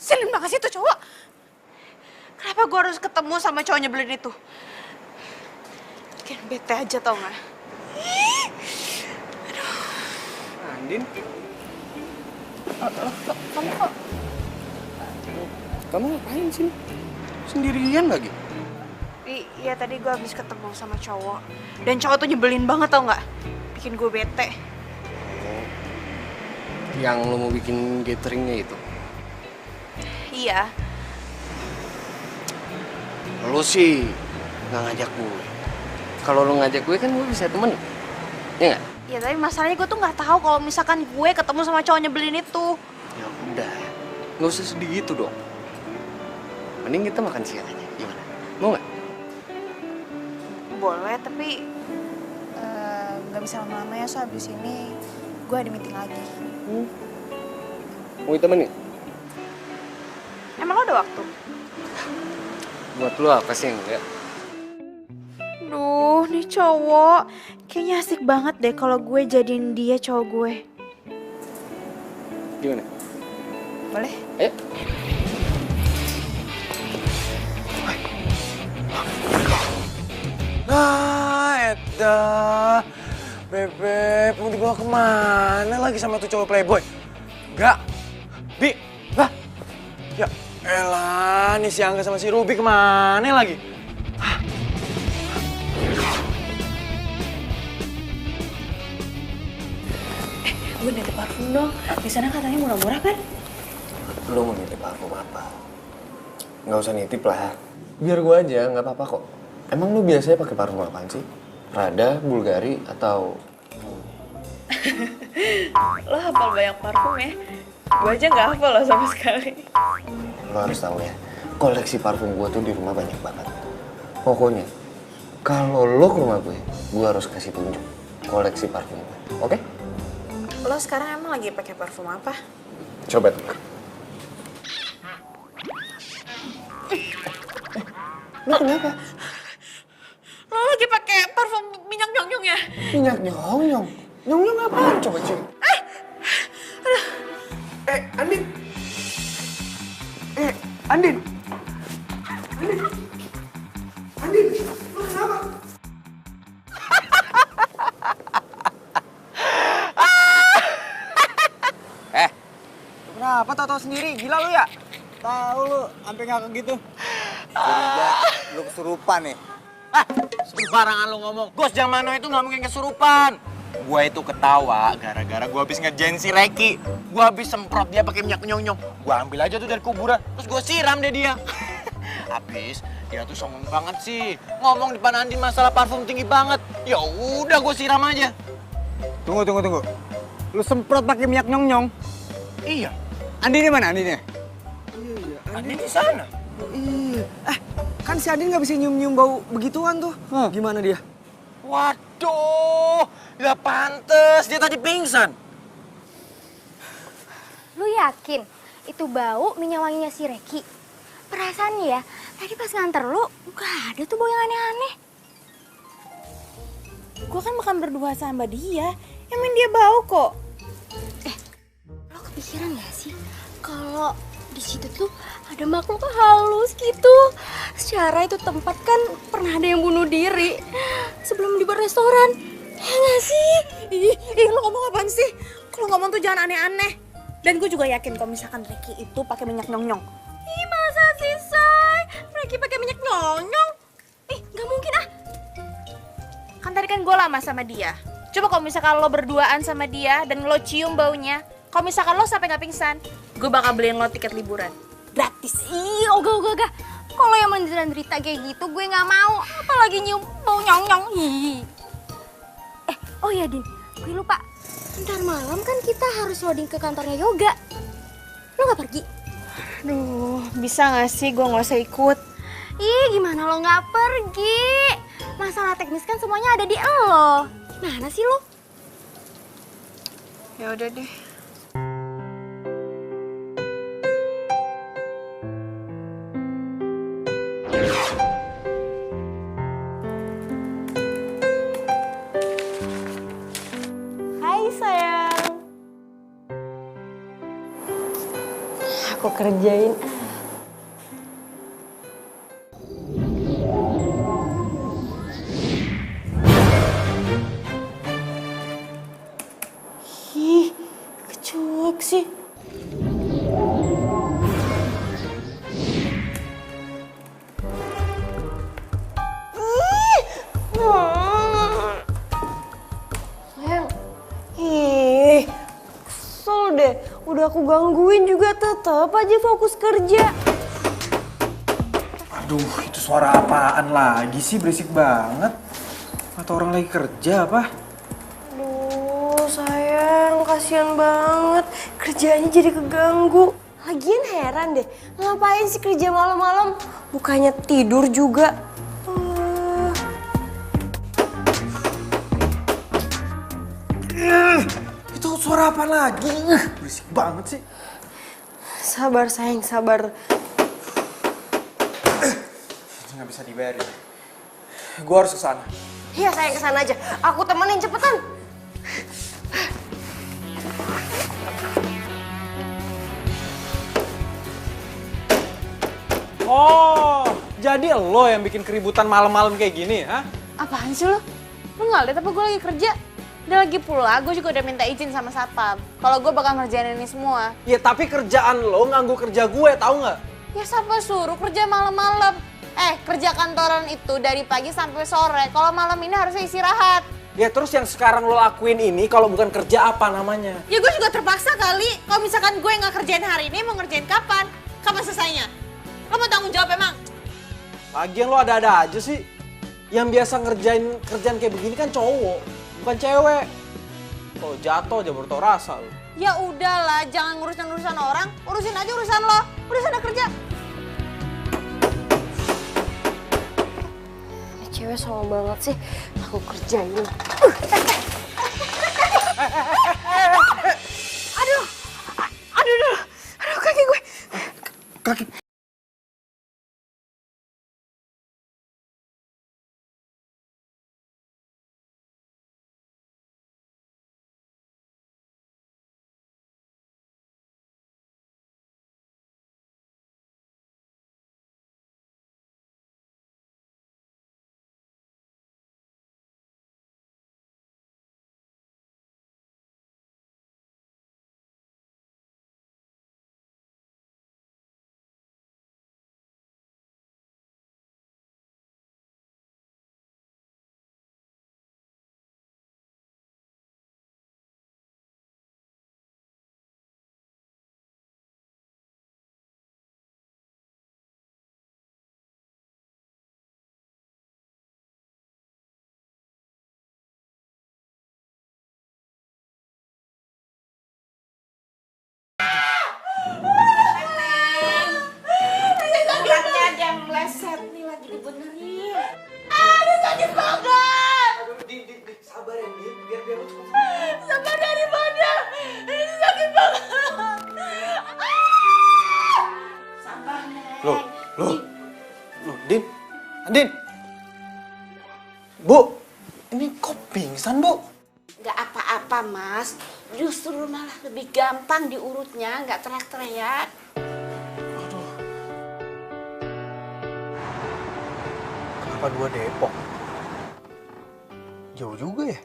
S7: Selin banget sih tuh cowok. Kenapa gue harus ketemu sama cowok nyebelin itu? Bikin bete aja tau gak?
S3: Andin?
S6: Kamu ngapain sih? Sendirian lagi?
S7: Iya tadi gue habis ketemu sama cowok. Dan cowok tuh nyebelin banget tau gak? Bikin gue bete.
S3: Yang lo mau bikin gatheringnya itu?
S7: Iya.
S3: Lo sih nggak ngajak gue. Kalau lo ngajak gue kan gue bisa temen. Ya nggak?
S7: Ya tapi masalahnya gue tuh nggak tahu kalau misalkan gue ketemu sama cowok nyebelin itu.
S3: Ya udah, nggak usah sedih gitu dong. Mending kita makan siang aja, gimana? Mau nggak?
S7: Boleh tapi nggak bisa lama-lama ya, so abis ini gue ada meeting lagi.
S3: Mau ditemenin?
S7: Emang lo ada waktu?
S3: Buat lo apa sih enggak?
S7: Duh, nih cowok kayaknya asik banget deh kalau gue jadiin dia cowok gue.
S3: Gimana?
S7: Boleh?
S3: Ayo. Nah, Eda. Bebek, mau dibawa kemana lagi sama tuh cowok playboy? Enggak. Bi, lah. Ya elah, nih si Angga sama si Ruby kemana lagi?
S7: gue nitip parfum dong. Di sana katanya murah-murah kan?
S3: Lu mau nitip parfum apa? Nggak usah nitip lah. Biar gue aja, nggak apa-apa kok. Emang lu biasanya pakai parfum apaan sih? Prada, Bulgari, atau...
S7: Lo hafal banyak parfum ya? Gue aja nggak hafal lo sama sekali.
S3: Lo harus tahu ya, koleksi parfum gue tuh di rumah banyak banget. Pokoknya, kalau lo ke rumah gue harus kasih tunjuk koleksi parfum gue, oke?
S7: Lo sekarang emang lagi pakai parfum apa?
S3: Coba tuh. Lo kenapa?
S7: Lo lagi pakai parfum minyak nyong-nyong ya?
S3: Minyak nyong-nyong? Nyong-nyong apaan? Coba cium. Andin! Andin! Andin! Andin! Lo kenapa?
S9: Kenapa tau-tau sendiri? Gila lu ya?
S5: Tahu lu, sampai ngakak gitu. Curiga lu kesurupan nih.
S9: Sembarangan lu ngomong. Gos Jamano itu nggak mungkin kesurupan. Gua itu ketawa gara-gara gua habis ngerjain si Reki. Gua habis semprot dia pakai minyak nyong-nyong. Gua ambil aja tuh dari kuburan, terus gua siram deh dia. Habis dia tuh songong banget sih. Ngomong depan Andin masalah parfum tinggi banget. Ya udah gua siram aja.
S5: Tunggu. Lu semprot pakai minyak nyong-nyong?
S9: Iya.
S5: Andinnya mana Andinnya?
S9: Andin di sana. Iya. Kan si Andin nggak bisa nyium-nyium bau begituan tuh. Gimana dia? Waduh, ya pantes dia tadi pingsan.
S8: Lu yakin itu bau minyak wanginya si Reki? Perasaan ya, tadi pas nganter lu gak ada tuh bau yang aneh-aneh.
S7: Gue kan makan berdua sama dia. Emang dia bau kok.
S8: Lo kepikiran gak sih kalau di situ tuh ada makhluk halus gitu? Secara itu tempat kan pernah ada yang bunuh diri sebelum dibuat restoran. Ya gak sih?
S7: Ih, lo ngomong apaan sih? Kalau ngomong tuh jangan aneh-aneh. Dan gue juga yakin kalau misalkan Reki itu pakai minyak nyong-nyong.
S8: Ih, masa sih, Say? Reki pakai minyak nyong-nyong? Ih, gak mungkin ah.
S7: Kan tadi kan gue lama sama dia. Coba kalau misalkan lo berduaan sama dia dan lo cium baunya, kalau misalkan lo sampai nggak pingsan, gue bakal beliin lo tiket liburan. Gratis.
S8: Ih, ogah. Kalau yang menderita kayak gitu gue nggak mau. Apalagi nyium bau nyong-nyong. Ih. Oh ya, Din. Gue lupa. Ntar malam kan kita harus loading ke kantornya Yoga. Lo nggak pergi?
S7: Aduh, bisa nggak sih gue nggak usah ikut?
S8: Ih, gimana lo nggak pergi? Masalah teknis kan semuanya ada di lo. Mana sih lo?
S7: Ya udah deh.
S2: Hai sayang. Aku kerjain. Ih, kecuek sih. Sayang. Ih, kesel deh. Udah aku gangguin juga tetep aja fokus kerja.
S10: Aduh, itu suara apaan lagi sih? Berisik banget. Atau orang lagi kerja apa?
S2: Aduh, sayang, kasihan banget. Kerjanya jadi keganggu. Lagian heran deh, ngapain sih kerja malam-malam? Bukannya tidur juga.
S10: Itu suara apa lagi? Berisik banget sih.
S2: Sabar sayang, sabar.
S10: Itu nggak bisa dibiarin. Gue harus ke sana.
S2: Iya sayang, kesana aja. Aku temenin, cepetan.
S10: Oh, jadi lo yang bikin keributan malam-malam kayak gini, ha?
S7: Apaan sih lo? Lo nggak liat apa gue lagi kerja? Dan lagi pula gue juga udah minta izin sama satpam. Kalau gue bakal ngerjain ini semua.
S10: Ya tapi kerjaan lo nganggu kerja gue, tahu nggak?
S7: Ya siapa suruh kerja malam-malam? Kerja kantoran itu dari pagi sampai sore. Kalau malam ini harusnya istirahat.
S10: Ya terus yang sekarang lo lakuin ini kalau bukan kerja apa namanya?
S11: Ya gue juga terpaksa kali. Kalau misalkan gue nggak kerjain hari ini, mau ngerjain kapan? Kapan selesainya? Lo mau tanggung jawab emang?
S10: Lagian lo ada-ada aja sih. Yang biasa ngerjain kerjaan kayak begini kan cowok, bukan cewek. Kalau jatuh aja baru tau rasa lo.
S11: Ya udahlah, jangan ngurusin urusan orang, urusin aja urusan lo. Udah sana kerja.
S2: Cewek sama banget sih, aku kerjain. Aduh, kaki gue.
S3: Kaki.
S10: Andin! Bu, ini kok pingsan, Bu?
S12: Nggak apa-apa, Mas. Justru malah lebih gampang diurutnya, nggak teriak-teriak.
S10: Kelapa Dua Depok? Jauh juga ya?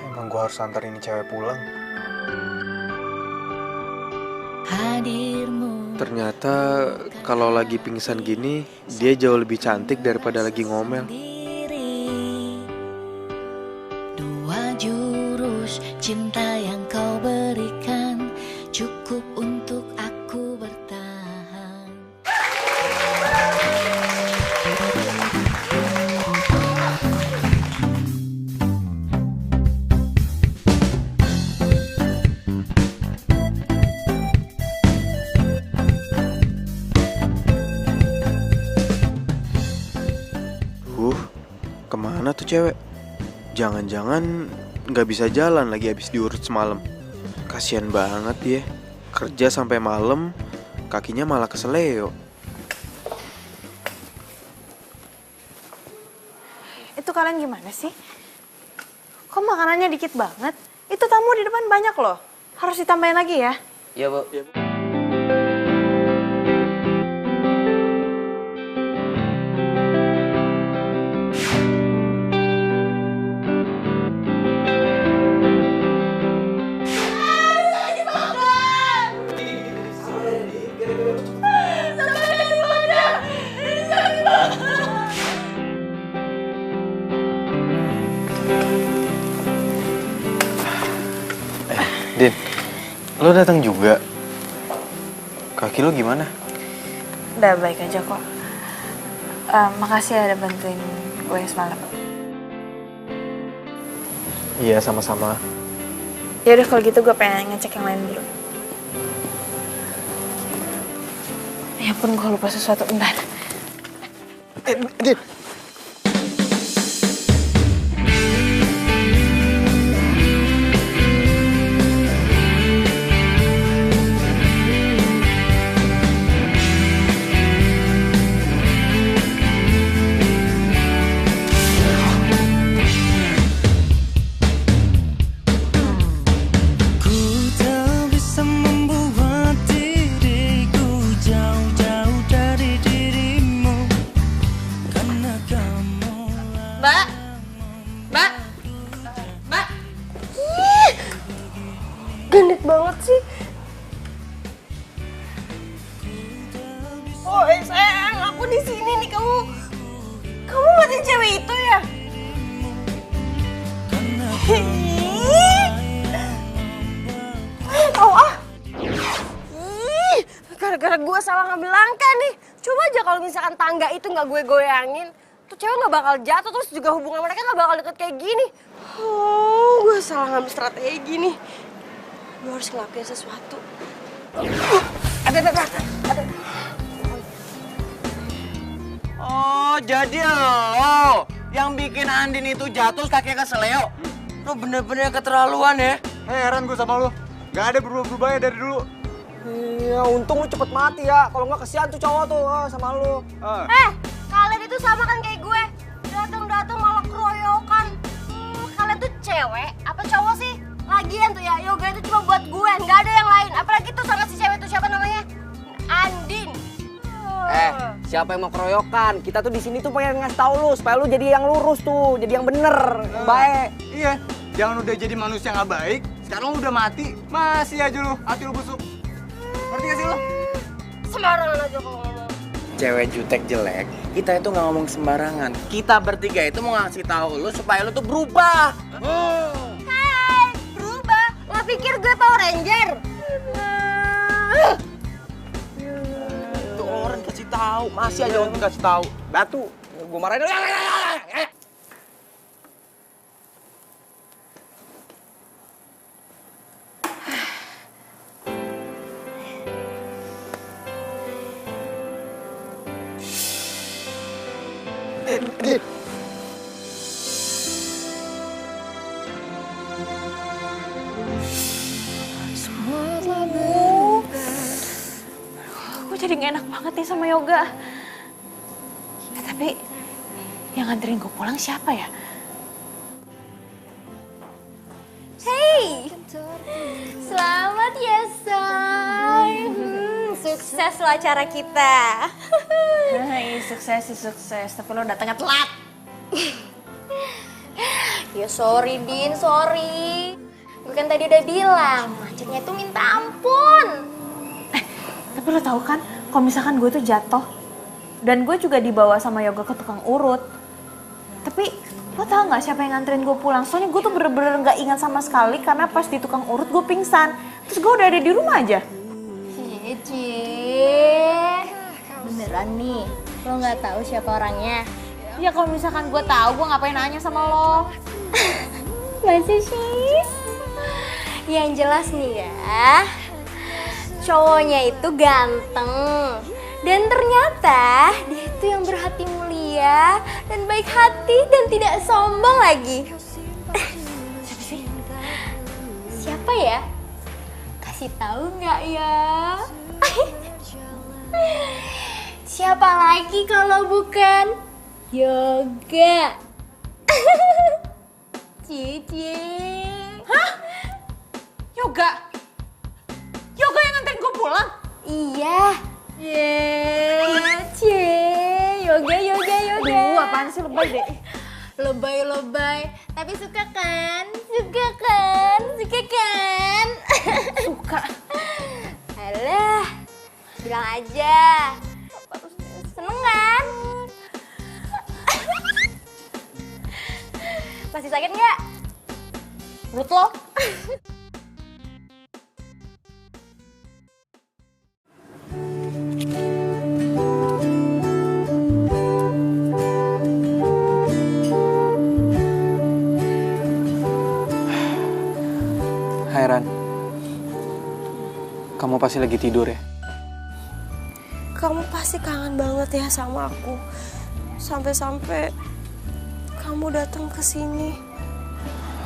S10: Emang gua harus antar ini cewek pulang.
S13: Ternyata kalau lagi pingsan gini, dia jauh lebih cantik daripada lagi ngomel.
S1: Dua jurus cinta yang kau berikan cukup untuk aku bertahan.
S13: Kemana tuh cewek? Jangan-jangan nggak bisa jalan lagi habis diurut semalam. Kasian banget dia. Kerja sampai malam, kakinya malah keseleo.
S7: Itu kalian gimana sih? Kok makanannya dikit banget? Itu tamu di depan banyak loh. Harus ditambahin lagi ya?
S6: Iya, Bu.
S13: Din, lo datang juga. Kaki lo gimana?
S7: Udah baik aja kok. Makasih ada bantuin gue semalam.
S13: Iya, sama-sama.
S7: Ya udah kalau gitu gue pengen ngecek yang lain dulu. Ya ampun, gue lupa sesuatu. Bentar.
S13: Din.
S2: Gendut banget sih. Oh sayang, aku aku di sini nih, kamu ngeliatin cewek itu ya? Gara-gara gue salah ngambil langkah nih. Coba aja kalau misalkan tangga itu nggak gue goyangin, tuh cewek nggak bakal jatuh, terus juga hubungan mereka nggak bakal deket kayak gini. Oh, gue salah ngambil strategi gini. Gue harus ngelakuin sesuatu.
S9: Oh, jadi lo yang bikin Andin itu jatuh kakinya keseleo. Lo bener-bener keterlaluan ya.
S5: Heran gue sama lo. Gak ada berubah-berubahnya dari dulu.
S10: Iya, untung lu cepet mati ya. Kalau nggak kesian tuh cowok tuh sama lu.
S2: Kalian itu sama kan kayak gue. Datang-datang malah keroyokan. Kalian tuh cewek apa cowok sih? Lagian tuh ya, yoga itu cuma buat gue, nggak ada yang lain. Apalagi tuh sama si cewek itu siapa namanya? Andin.
S6: Siapa yang mau keroyokan? Kita tuh di sini tuh pengen ngasih tahu lu supaya lu jadi yang lurus tuh, jadi yang bener, yang baik.
S5: Iya, jangan udah jadi manusia nggak baik. Sekarang lu udah mati, masih aja lu hati lu busuk. Ngerti gak sih lu?
S2: Sembarangan aja kalau ngomong.
S9: Cewek jutek jelek, kita itu nggak ngomong sembarangan. Kita bertiga itu mau ngasih tahu lu supaya lu tuh berubah.
S2: Hai, berubah? Lo pikir gue Power Ranger?
S9: Tuh orang kasih tahu, masih aja untuk kasih tahu.
S6: Batu, gue marahin.
S7: Gue jadi gak enak banget nih sama Yoga. Tapi yang nganterin gue pulang siapa ya?
S8: Hey, selamat ya Say. Sukses lo acara kita.
S7: Hai, sukses. Tapi lo datangnya telat.
S8: Ya sorry Din, sorry. Gue kan tadi udah bilang, macetnya tuh minta ampun.
S7: Tapi lo tahu kan, kalau misalkan gue tuh jatuh dan gue juga dibawa sama Yoga ke tukang urut. Tapi lo tau nggak siapa yang nganterin gue pulang? Soalnya gue tuh bener-bener nggak ingat sama sekali karena pas di tukang urut gue pingsan. Terus gue udah ada di rumah aja.
S8: Cie, beneran nih, lo nggak tahu siapa orangnya?
S7: Ya kalau misalkan gue tahu, gue ngapain nanya sama lo?
S8: Masa sih? Yang jelas nih ya, cowoknya itu ganteng. Dan ternyata dia itu yang berhati mulia dan baik hati dan tidak sombong lagi.
S7: Siapa sih?
S8: Siapa ya? Kasih tahu nggak ya? Siapa lagi kalau bukan Yoga? Cici.
S7: Hah? Yoga? Yoga yang nganterin gue pulang?
S8: Iya. Cie, Yoga.
S7: Aduh, apaan sih lebay deh.
S8: Lebay. Tapi suka kan? Suka.
S7: Suka.
S8: Alah, bilang aja. Seneng kan? Masih sakit nggak?
S7: Perut lo?
S13: Hai Ran, kamu pasti lagi tidur ya?
S2: Kamu pasti kangen banget ya sama aku. Sampai-sampai kamu datang ke sini.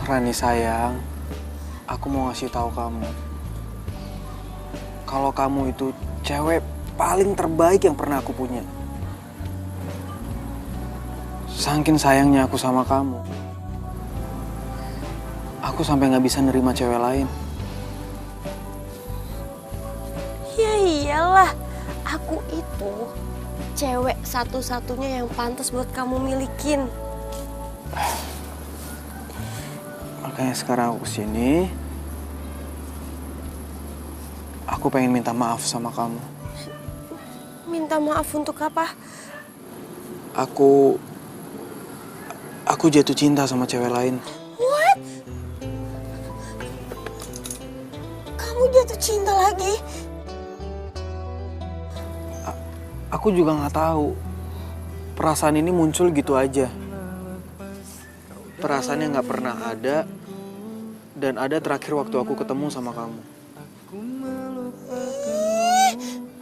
S13: Rani sayang, aku mau ngasih tahu kamu. Kalau kamu itu cewek paling terbaik yang pernah aku punya. Saking sayangnya aku sama kamu, aku sampai nggak bisa nerima cewek lain.
S2: Ya iyalah, aku itu cewek satu-satunya yang pantas buat kamu milikin.
S13: Makanya sekarang aku kesini, aku pengen minta maaf sama kamu.
S2: Minta maaf untuk apa?
S13: Aku jatuh cinta sama cewek lain.
S2: What? Kamu jatuh cinta lagi?
S13: Aku juga nggak tahu. Perasaan ini muncul gitu aja. Perasaan yang nggak pernah ada dan ada terakhir waktu aku ketemu sama kamu.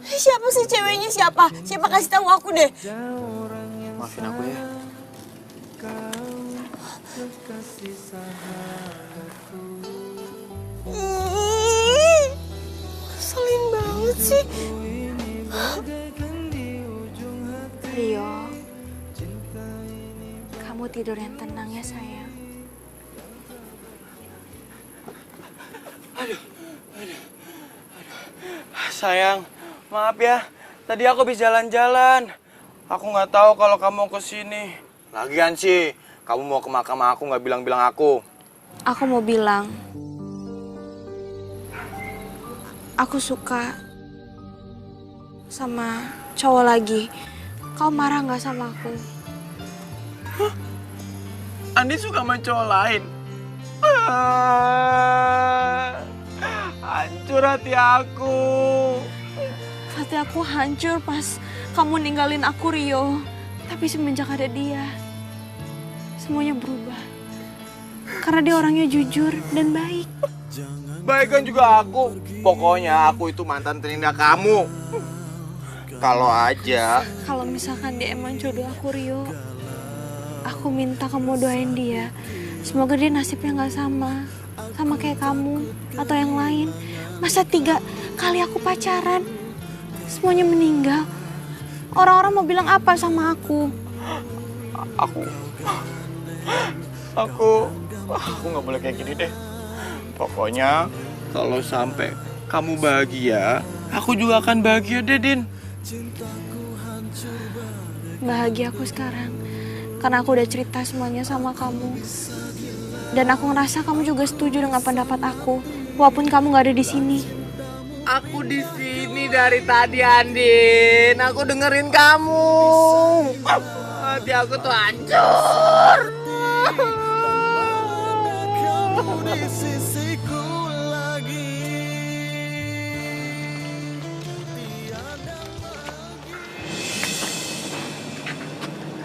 S2: Siapa sih ceweknya siapa? Siapa kasih tahu aku deh.
S13: Maafin aku ya.
S2: Ngeselin banget sih.
S7: Rio, kamu tidur yang tenang ya sayang.
S9: Sayang, maaf ya. Tadi aku habis jalan-jalan. Aku nggak tahu kalau kamu mau kesini. Lagian sih, kamu mau ke makam aku nggak bilang-bilang aku.
S7: Aku mau bilang, aku suka sama cowok lagi. Kau marah nggak sama aku?
S9: Andi suka sama cowok lain. Hancur hati aku.
S7: Hati aku hancur pas kamu ninggalin aku, Rio. Tapi semenjak ada dia, semuanya berubah. Karena dia orangnya jujur dan baik.
S9: Baik kan juga aku. Pokoknya aku itu mantan terindah kamu. Kalau aja.
S7: Kalau misalkan dia emang jodoh aku, Rio, aku minta kamu doain dia. Semoga dia nasibnya nggak sama kayak kamu atau yang lain. Masa 3 kali aku pacaran, semuanya meninggal. Orang-orang mau bilang apa sama aku?
S9: Aku nggak boleh kayak gini deh. Pokoknya kalau sampai kamu bahagia, aku juga akan bahagia deh, Din.
S7: Bahagia aku sekarang karena aku udah cerita semuanya sama kamu. Dan aku ngerasa kamu juga setuju dengan pendapat aku, walaupun kamu nggak ada di sini.
S9: Aku di sini dari tadi, Andin. Aku dengerin kamu. Hati aku tuh hancur.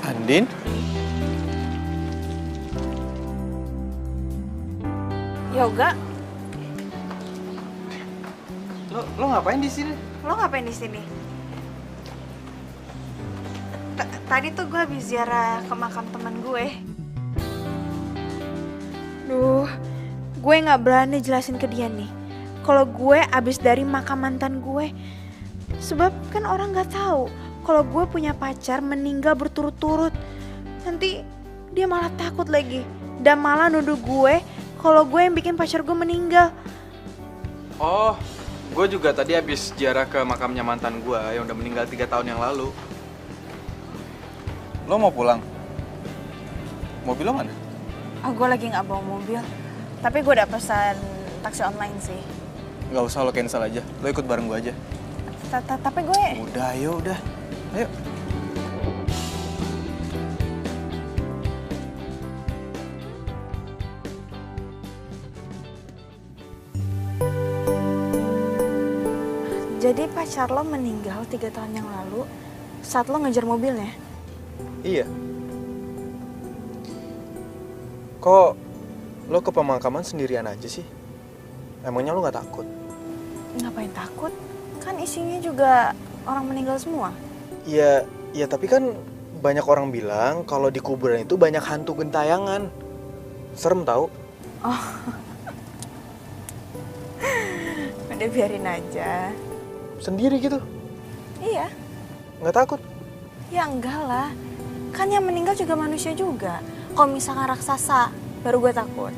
S9: Andin?
S7: Yoga,
S10: Lo ngapain di sini?
S7: lo ngapain di sini? Tadi tuh gue habis ziarah ke makam teman gue. Duh, gue nggak berani jelasin ke dia nih. Kalau gue abis dari makam mantan gue, sebab kan orang nggak tahu kalau gue punya pacar meninggal berturut-turut. Nanti dia malah takut lagi dan malah nuduh gue kalau gue yang bikin pacar gue meninggal.
S10: Oh, gue juga tadi habis ziarah ke makamnya mantan gue yang udah meninggal 3 tahun yang lalu.
S5: Lo mau pulang? Mobil lo mana?
S7: Oh, gue lagi nggak bawa mobil, tapi gue udah pesan taksi online sih.
S5: Gak usah, lo cancel aja. Lo ikut bareng gue aja.
S7: Tapi gue...
S5: Udah, ayo udah. Ayo.
S7: Jadi pacar lo meninggal 3 tahun yang lalu saat lo ngejar mobilnya?
S13: Iya. Kok lo ke pemakaman sendirian aja sih? Emangnya lo gak takut?
S7: Ngapain takut? Kan isinya juga orang meninggal semua.
S13: Iya, tapi kan banyak orang bilang kalau di kuburan itu banyak hantu gentayangan. Serem tau?
S7: Oh. Udah biarin aja.
S13: Sendiri gitu?
S7: Iya.
S13: Nggak takut?
S7: Ya enggak lah. Kan yang meninggal juga manusia juga. Kalau misalkan raksasa, baru gue takut.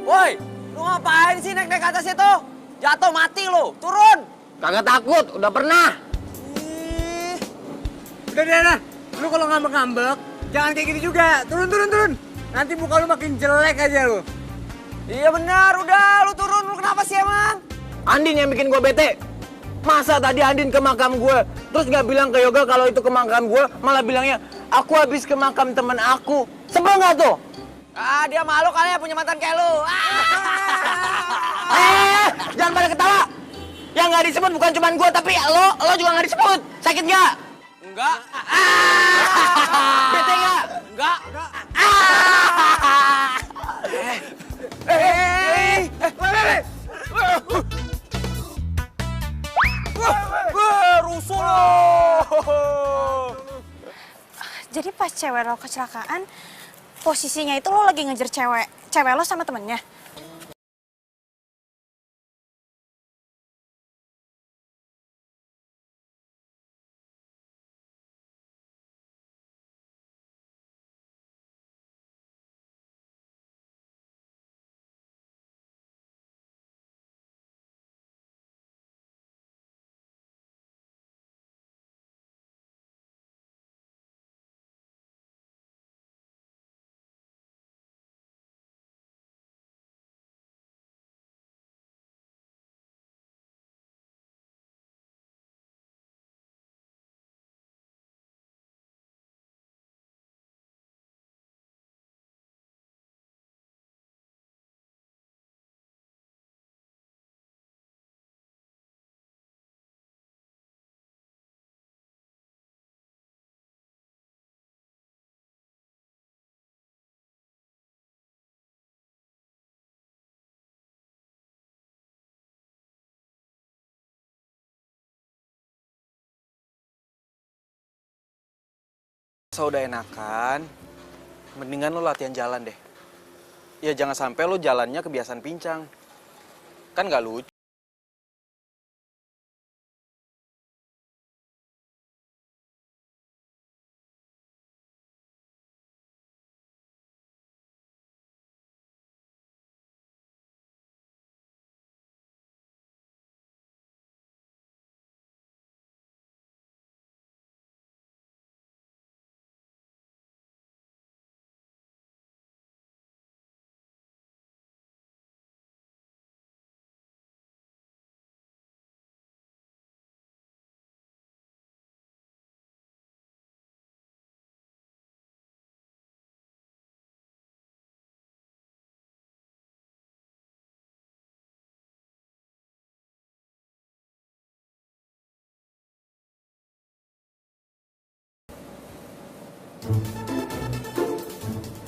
S6: Woi, lu ngapain sih naik-naik ke atas itu? Jatuh mati lu, turun. Kagak takut, udah pernah.
S5: Udah. Lu kalau ngambek-ngambek, jangan kayak gitu juga. Turun. Nanti muka lu makin jelek aja lu.
S6: Iya benar, udah lu turun, lu
S10: kenapa sih emang?
S9: Andin yang bikin gue bete. Masa tadi Andin ke makam gue, terus nggak bilang ke Yoga kalau itu ke makam gue, malah bilangnya, aku habis ke makam temen aku. Sebel nggak tuh?
S10: Ah, dia malu kali ya punya mantan kayak lu.
S9: Jangan pada ketawa. Yang nggak disebut bukan cuma gue, tapi lo juga nggak disebut. Sakit nggak?
S10: Enggak.
S9: Bete nggak?
S10: Enggak.
S7: Rusuh lo. Jadi pas cewek lo kecelakaan, posisinya itu lo lagi ngejar cewek lo sama temennya?
S10: So, udah enakan, mendingan lo latihan jalan deh. Ya jangan sampai lo jalannya kebiasaan pincang. Kan nggak lucu.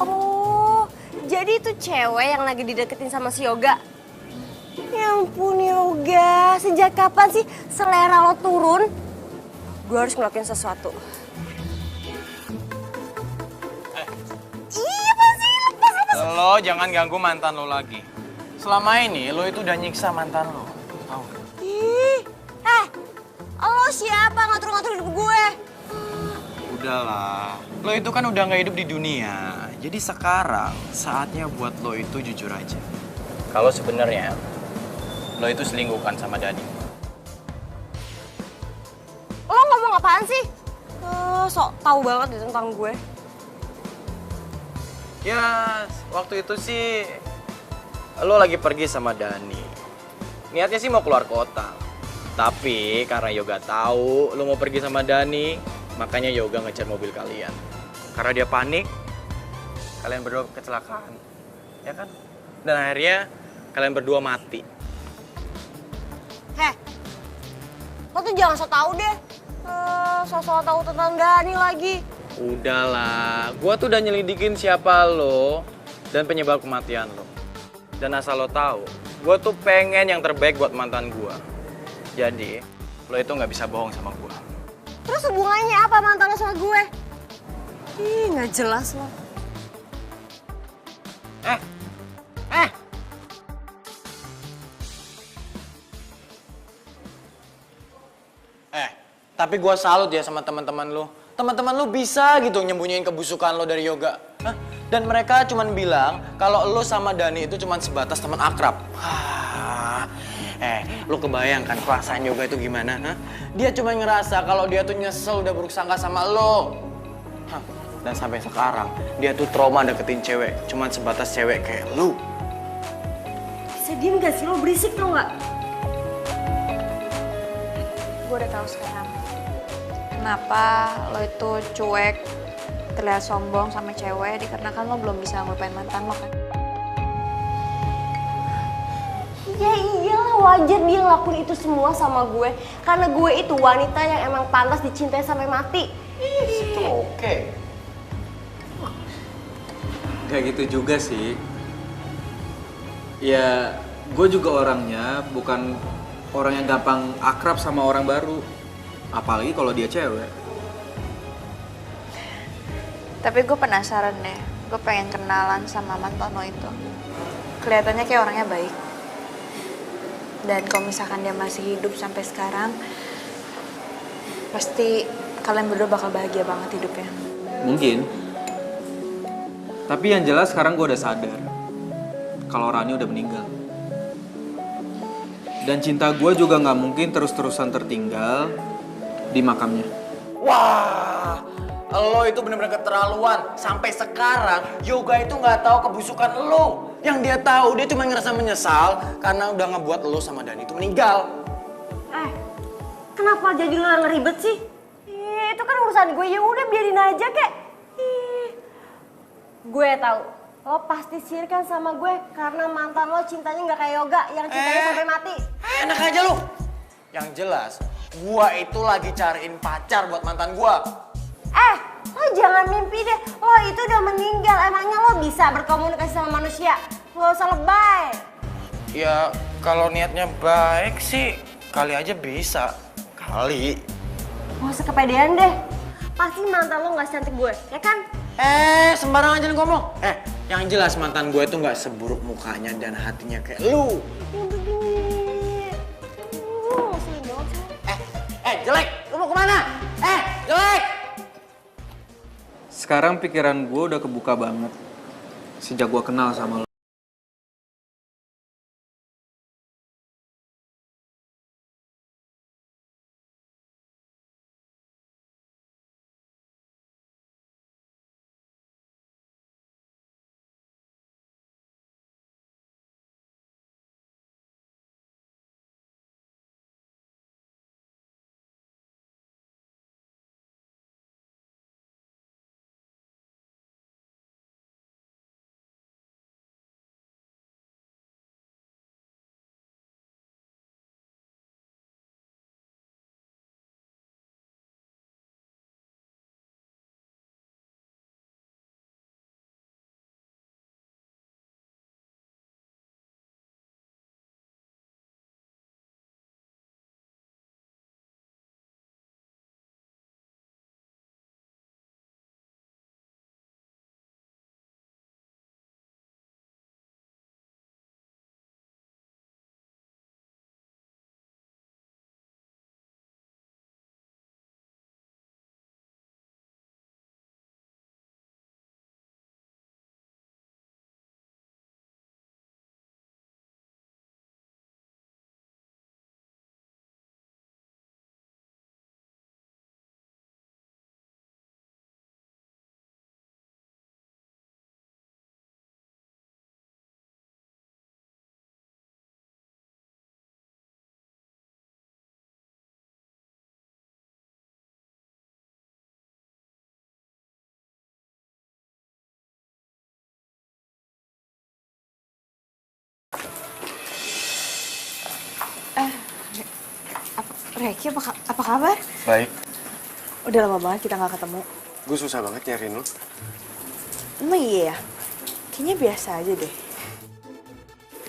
S2: Oh, jadi itu cewek yang lagi dideketin sama si Yoga? Ya ampun Yoga, sejak kapan sih selera lo turun? Gue harus ngelakuin sesuatu. Iya pasti, lepas.
S9: Lo jangan ganggu mantan lo lagi. Selama ini lo itu udah nyiksa mantan lo, tau?
S2: Ih, lo siapa ngatur-ngatur hidup gue?
S9: Udahlah, lo itu kan udah nggak hidup di dunia. Jadi sekarang saatnya buat lo itu jujur aja. Kalau sebenarnya lo itu selingkuhkan sama Dani.
S2: Lo ngomong apaan sih? Sok tahu banget deh tentang gue.
S9: Ya, waktu itu sih lo lagi pergi sama Dani. Niatnya sih mau keluar kota. Tapi karena Yoga tahu lo mau pergi sama Dani, makanya Yoga ngejar mobil kalian. Karena dia panik, kalian berdua kecelakaan. Ya kan? Dan akhirnya kalian berdua mati.
S2: Heh, lo tuh jangan sok tahu deh. Sok tahu tentang Dani lagi.
S9: Udahlah, gua tuh udah nyelidikin siapa lo dan penyebab kematian lo. Dan asal lo tahu, gua tuh pengen yang terbaik buat mantan gua. Jadi, lo itu nggak bisa bohong sama gua.
S2: Terus hubungannya apa mantan lo sama gue? Ih, nggak jelas lo.
S9: Tapi gua salut ya sama teman-teman lo. Teman-teman lo bisa gitu nyembunyiin kebusukan lo dari Yoga. Hah? Dan mereka cuman bilang kalau lo sama Dani itu cuman sebatas teman akrab. Lo kebayang kan perasaan Yoga itu gimana? Hah? Dia cuma ngerasa kalau dia tuh nyesel udah buruk sangka sama lo. Hah? Dan sampai sekarang dia tuh trauma deketin cewek, cuman sebatas cewek kayak lo.
S2: Bisa diem gak sih? Lo berisik tau gak?
S7: Gue udah tahu sekarang kenapa lo itu cuek, terlihat sombong sama cewek dikarenakan lo belum bisa ngelupain mantan lo kan?
S2: Ya iyalah, wajar dia ngelakuin itu semua sama gue. Karena gue itu wanita yang emang pantas dicintai sampai mati.
S9: Itu oke.
S5: Gak gitu juga sih. Ya, gue juga orangnya bukan orang yang gampang akrab sama orang baru. Apalagi kalau dia cewek.
S7: Tapi gue penasaran deh, gue pengen kenalan sama mantan lo itu. Kelihatannya kayak orangnya baik. Dan kalau misalkan dia masih hidup sampai sekarang, pasti kalian berdua bakal bahagia banget hidupnya.
S5: Mungkin. Tapi yang jelas sekarang gue udah sadar kalau Rani udah meninggal. Dan cinta gue juga gak mungkin terus-terusan tertinggal di makamnya.
S9: Wah, lo itu bener-bener keterlaluan. Sampai sekarang Yoga itu nggak tahu kebusukan lo. Yang dia tahu dia cuma ngerasa menyesal karena udah ngebuat lo sama Dani itu meninggal.
S2: Kenapa jadi lo yang ngeribet sih? Itu kan urusan gue, ya udah biarin aja kek. Gue tahu, lo pasti sirikan sama gue karena mantan lo cintanya nggak kayak Yoga yang cintanya sampai mati.
S9: Enak aja lo. Yang jelas, gua itu lagi cariin pacar buat mantan gua.
S2: Lo jangan mimpi deh, lo itu udah meninggal, emangnya lo bisa berkomunikasi sama manusia? Lo usah lebay.
S9: Ya, kalau niatnya baik sih, kali aja bisa. Kali.
S2: Gak usah kepedean deh, pasti mantan lo gak secantik gue, ya kan?
S9: Sembarang aja ngomong. Yang jelas mantan gue itu nggak seburuk mukanya dan hatinya kayak lu. Jelek, lu mau kemana? Jelek!
S5: Sekarang pikiran gue udah kebuka banget sejak gue kenal sama lo.
S7: Reki, apa kabar?
S3: Baik.
S7: Udah lama banget kita nggak ketemu.
S3: Gue susah banget nyariin lo.
S7: Emang iya ya? Kayaknya biasa aja deh.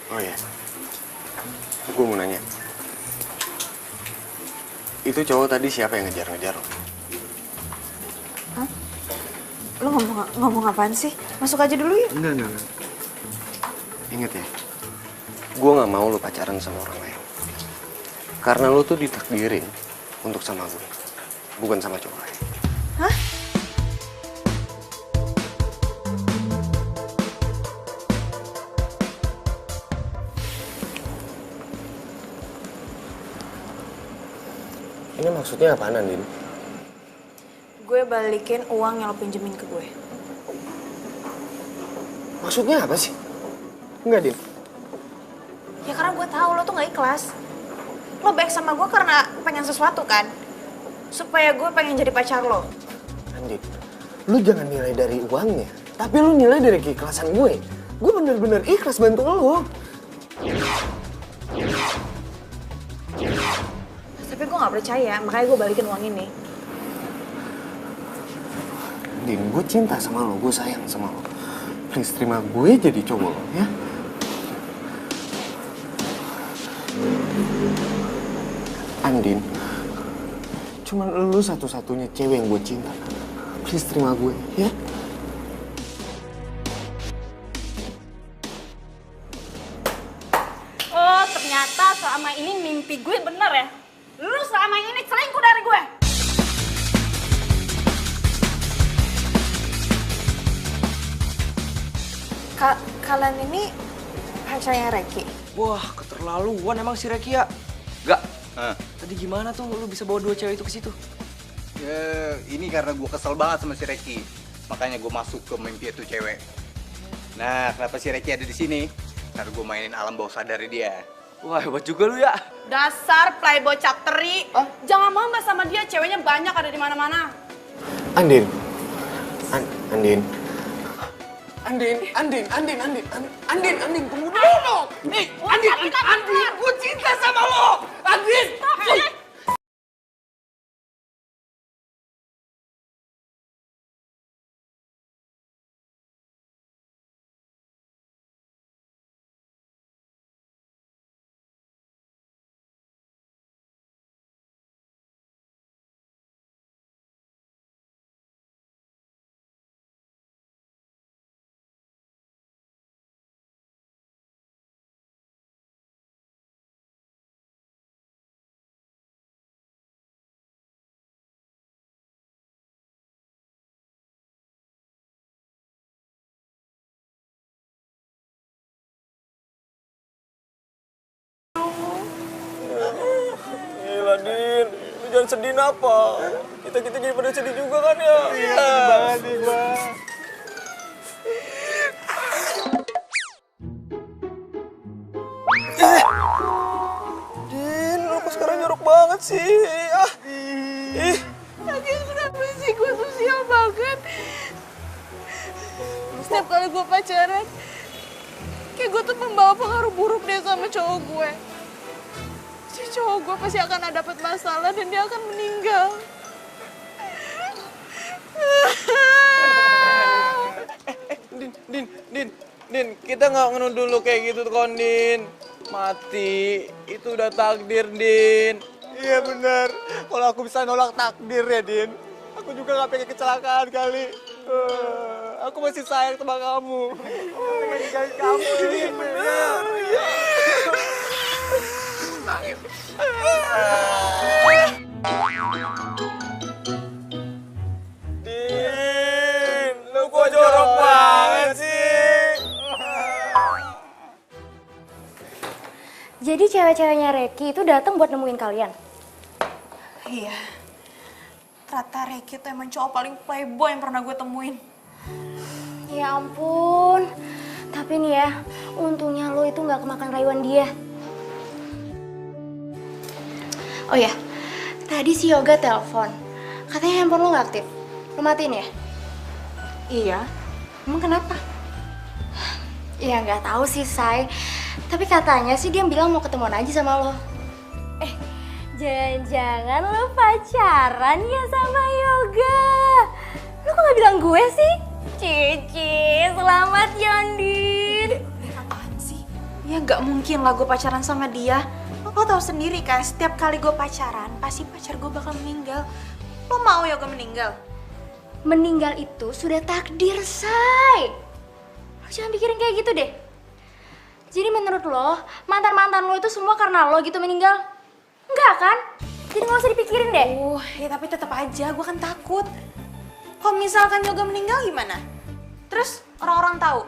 S3: Oh iya. Gue mau nanya. Itu cowok tadi siapa yang ngejar-ngejar lo?
S7: Hah? Lo ngomong apaan sih? Masuk aja dulu ya?
S3: Enggak. Ingat ya, gue gak mau lo pacaran sama orang lain. Karena lo tuh ditakdirin untuk sama gue, bukan sama cowok lain.
S7: Hah?
S3: Ini maksudnya apaan, Andin?
S7: Gue balikin uang yang lo pinjemin ke gue.
S3: Maksudnya apa sih? Enggak, Din.
S7: Ya karena gue tahu lo tuh gak ikhlas. Lo baik sama gue karena pengen sesuatu kan? Supaya gue pengen jadi pacar lo.
S3: Andin, lu jangan nilai dari uangnya, tapi lu nilai dari keikhlasan gue. Gue bener-bener ikhlas bantu lo.
S7: Tapi gue gak percaya, makanya gue balikin uang ini.
S3: Din, gue cinta sama lo, gue sayang sama lo. Please terima gue jadi cowok lo, ya. Andin, cuman lu satu-satunya cewek yang gue cinta. Please terima gue, ya.
S7: Oh, ternyata selama ini mimpi gue bener ya? Lu selama ini selingkuh dari gue. Kalian ini pacarnya Reki?
S6: Wah, keterlaluan emang si Reki ya. Gak, tadi gimana tuh lu bisa bawa dua cewek itu ke situ?
S5: Ya, ini karena gue kesel banget sama si Reki. Makanya gue masuk ke mimpi itu cewek. Nah, kenapa si Reki ada di sini? Karena gue mainin alam bawah sadar dia.
S6: Wah, hebat juga lu ya.
S7: Dasar playboy capteri. Jangan mama sama dia, ceweknya banyak ada di mana-mana.
S3: Andin. Andin, tunggu dulu. Nih, Andin, gue cinta sama lo. Andin.
S10: Gila, Din. Lu jangan sedih apa? Kita jadi pada sedih juga kan ya?
S5: Iya, sedih banget nih, Bang.
S10: Din, lu kok sekarang jorok banget sih?
S2: Lagi kenapa sih gue tuh sial banget? Setiap kali gue pacaran, kayak gue tuh membawa pengaruh buruk deh sama cowok gue. Si cowok gue pasti akan dapat masalah dan dia akan meninggal.
S10: Din, kita nggak ngenuduh lu kayak gitu kon, Din. Mati, itu udah takdir, Din.
S5: Iya benar. Kalau aku bisa nolak takdir ya, Din. Aku juga gak pengen kecelakaan kali. Aku masih sayang sama kamu. Aku pengen ninggalin kamu, Din. Benar.
S10: Din, lu kok jorok banget sih?
S8: Jadi cewek-ceweknya Reki itu datang buat nemuin kalian?
S7: Iya. Ternyata Reki tuh emang cowok paling playboy yang pernah gue temuin.
S8: Ya ampun. Tapi nih ya, untungnya lo itu nggak kemakan rayuan dia. Oh ya, tadi si Yoga telepon. Katanya handphone lo nggak aktif. Lo matiin ya?
S7: Iya. Emang kenapa?
S8: Ya nggak tahu sih, Say. Tapi katanya sih dia bilang mau ketemuan aja sama lo. Jangan-jangan lo pacaran ya sama Yoga? Lo kok gak bilang gue sih? Cici, selamat ya, Andin.
S7: Apaan sih? Ya gak mungkin lah gue pacaran sama dia. Lo tau sendiri kan, setiap kali gue pacaran, pasti pacar gue bakal meninggal. Lo mau Yoga meninggal?
S8: Meninggal itu sudah takdir, Say. Lo jangan pikirin kayak gitu deh. Jadi menurut lo, mantan-mantan lo itu semua karena lo gitu meninggal? Enggak kan? Jadi gak usah dipikirin deh.
S7: Ya tapi tetap aja, gue kan takut. Kalau misalkan Yoga meninggal gimana? Terus orang-orang tahu?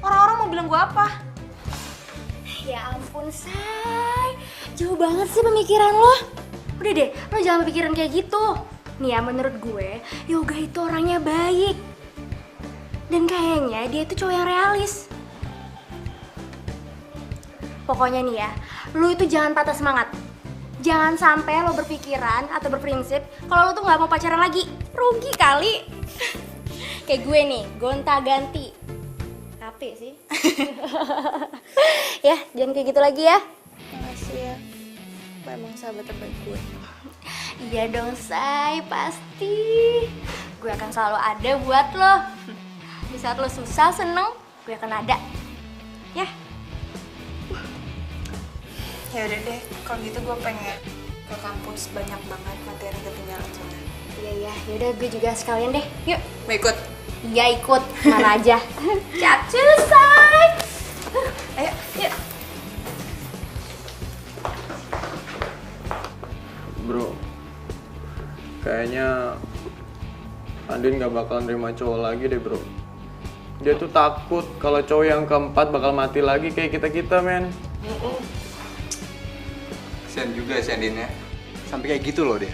S7: Orang-orang mau bilang gue apa?
S8: Ya ampun, Say. Jauh banget sih pemikiran lo. Udah deh, lo jangan pikiran kayak gitu. Nih ya, menurut gue, Yoga itu orangnya baik. Dan kayaknya dia itu cowok yang realis. Pokoknya nih ya, lu itu jangan patah semangat. Jangan sampai lo berpikiran atau berprinsip kalau lo tuh nggak mau pacaran lagi. Rugi kali. Kayak gue nih, gonta-ganti. Capek sih. Ya, jangan kayak gitu lagi ya.
S7: Makasih ya. Lo emang sahabat terbaik gue.
S8: Iya dong, Say, pasti. Gue akan selalu ada buat lo. Di saat lo susah, seneng, gue akan ada. Ya.
S7: Ya udah deh, kalau gitu gue pengen ke kampus, banyak banget materi ketinggalan soalnya.
S8: Iya, yaudah gue juga sekalian deh. Yuk.
S7: Mau ikut?
S8: Iya ikut, mana aja. Cacu, Say.
S7: Ayo, yuk.
S5: Bro, kayaknya Andin gak bakal nerima cowok lagi deh bro. Dia tuh takut kalau cowok yang keempat bakal mati lagi kayak kita-kita, men.
S14: Kasian juga si Andin ya. Sampai kayak gitu loh dia.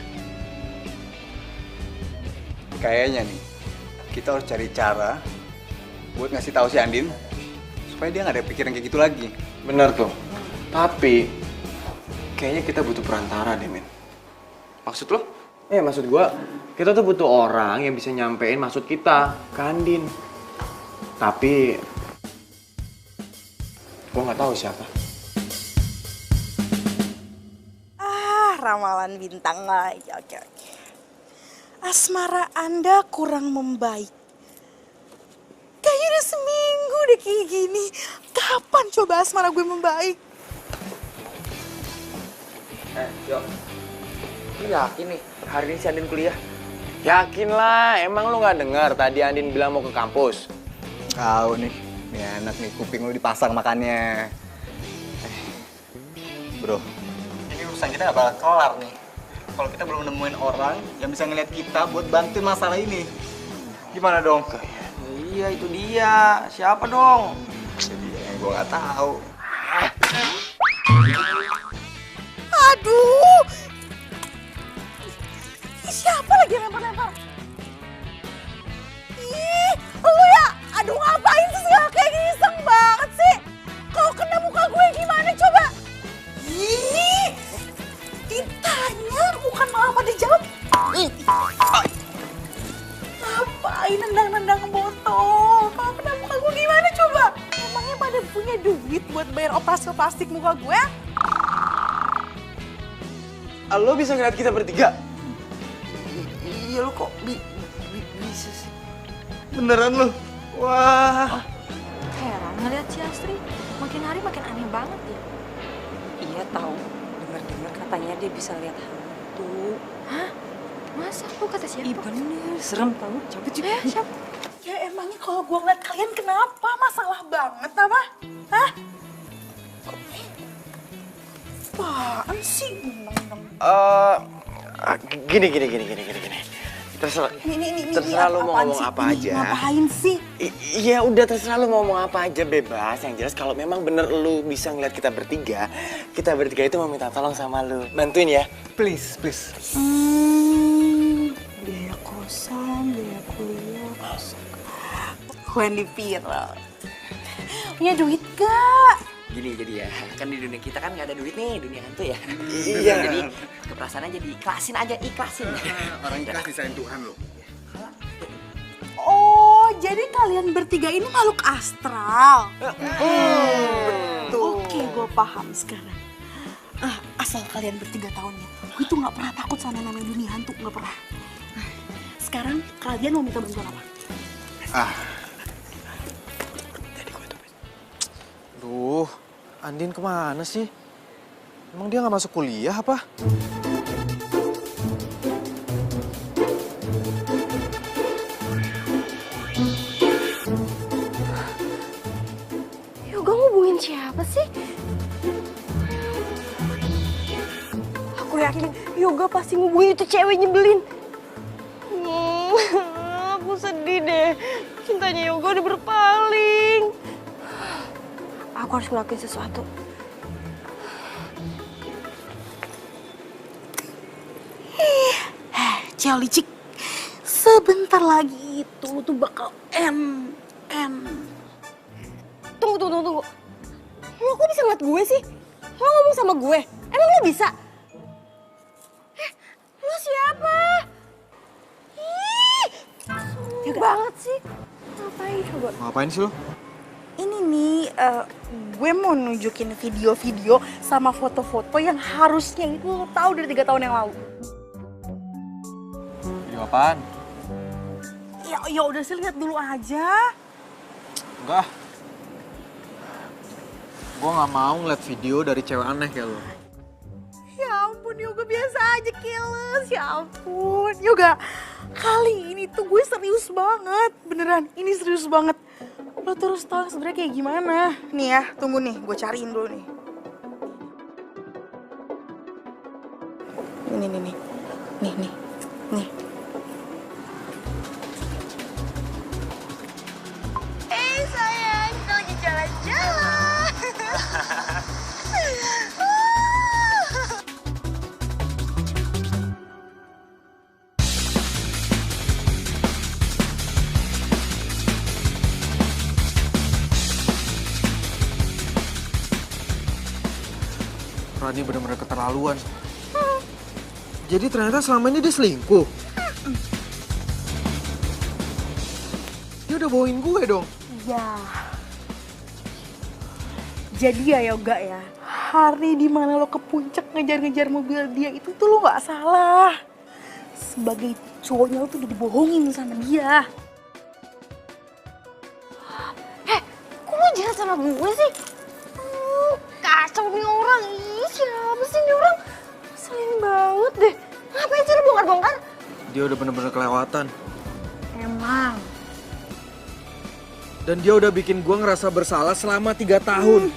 S14: Kayaknya nih, kita harus cari cara buat ngasih tahu si Andin supaya dia nggak ada pikiran kayak gitu lagi.
S5: Bener tuh. Tapi kayaknya kita butuh perantara deh, men.
S14: Maksud lo?
S5: Maksud gua, kita tuh butuh orang yang bisa nyampein maksud kita ke Andin. Tapi gua nggak tahu siapa.
S7: Ramalan bintang lagi. Oke. Asmara Anda kurang membaik. Kayaknya udah seminggu deh kayak gini. Kapan coba asmara gue membaik?
S6: Yo. Lu yakin nih hari ini si Andin kuliah? Yakin lah, emang lu nggak dengar tadi Andin bilang mau ke kampus?
S14: Tahu nih anak nih kuping lu dipasang makannya. Bro, ini urusan kita nggak bakal kelar nih. Kalau kita belum nemuin orang yang bisa ngeliat kita buat bantuin masalah ini. Gimana dong?
S6: Iya itu dia, siapa dong?
S14: Jadi yang gue nggak tahu.
S7: Aduh! Siapa lagi yang lempar-lempar? Ih, lu ya! Aduh ngapain sih segala kayak gini, iseng banget sih! Kalau kena muka gue gimana coba? Ih! Ditanya bukan malah pada jawab. Ngapain nendang-nendang botol? Kalau kena muka gue gimana coba? Emangnya pada punya duit buat bayar operasi plastik muka gue?
S6: Lo bisa ngeliat kita bertiga? Iya lo kok bisa sih? Beneran lo? Wah.
S15: Heran ngeliat si Astri, makin hari makin aneh banget ya. Iya tahu, dengar-dengar katanya dia bisa lihat hantu. Hah? Masa lu kata siapa? Ih bener, serem tau. Coba juga. Siapa?
S7: Ya emangnya kalau gue ngeliat kalian kenapa? Masalah banget apa? Hah? Apaan sih?
S6: Gini. Terserah lo mau ngomong apa aja.
S7: Ngapain sih?
S6: Iya udah terserah lo mau ngomong apa aja, bebas. Yang jelas kalau memang bener lo bisa ngeliat kita bertiga itu mau minta tolong sama lo. Bantuin ya. Please.
S7: Biaya kosan, biaya kuliah. Gue dipira. Punya duit gak?
S6: Gini jadi ya, kan di dunia kita kan nggak ada duit nih, dunia hantu ya.
S14: Iya.
S6: Jadi keperasaannya jadi ikhlasin.
S14: Orang ikhlas disain Tuhan lo.
S7: Oh, jadi kalian bertiga ini makhluk astral. Oke, gue paham sekarang. Asal kalian bertiga tahunnya, gue tuh nggak pernah takut sama namanya dunia hantu, nggak pernah. Sekarang kalian mau minta bantuan apa?
S13: Duh, Andin kemana sih? Emang dia nggak masuk kuliah apa?
S2: Yoga ngubungin siapa sih? Aku yakin Yoga pasti ngubungin itu cewek nyebelin. Aku sedih deh. Cintanya Yoga udah berpaling. Aku harus ngelakuin sesuatu.
S7: Cel licik, sebentar lagi itu tuh bakal Tunggu.
S2: Lo kok bisa ngeliat gue sih? Lo ngomong sama gue? Emang lo bisa? Lo siapa? Ih, sulit banget sih. Ngapain coba?
S14: Ngapain sih lo?
S7: Ini nih, gue mau nunjukin video-video sama foto-foto yang harusnya itu lo tahu dari 3 tahun yang lalu.
S14: Video apaan?
S7: Ya udah sih, lihat dulu aja.
S14: Enggak. Gue nggak mau ngeliat video dari cewek aneh kayak lo.
S7: Ya ampun Yoga, biasa aja keles. Ya ampun Yoga, kali ini tuh gue serius banget. Beneran, ini serius banget. Lo terus tau sebenarnya kayak gimana. Nih ya, tunggu nih, gue cariin dulu nih. Nih.
S2: Sayang, kita lagi jalan-jalan.
S3: Rani benar-benar keterlaluan. Jadi ternyata selama ini dia selingkuh. Dia udah bawain gue dong.
S7: Ya. Jadi ya Yoga ya, hari dimana lo ke puncak ngejar-ngejar mobil dia itu tuh lo gak salah. Sebagai cowoknya lo tuh udah dibohongin sama dia.
S2: Kok lo jahat sama gue sih? Kacau nih orang. Ih, siapa sih nih orang? Selin banget deh. Ngapain sih lo bongkar-bongkar?
S3: Dia udah benar-benar kelewatan.
S7: Emang.
S3: Dan dia udah bikin gue ngerasa bersalah selama 3 tahun.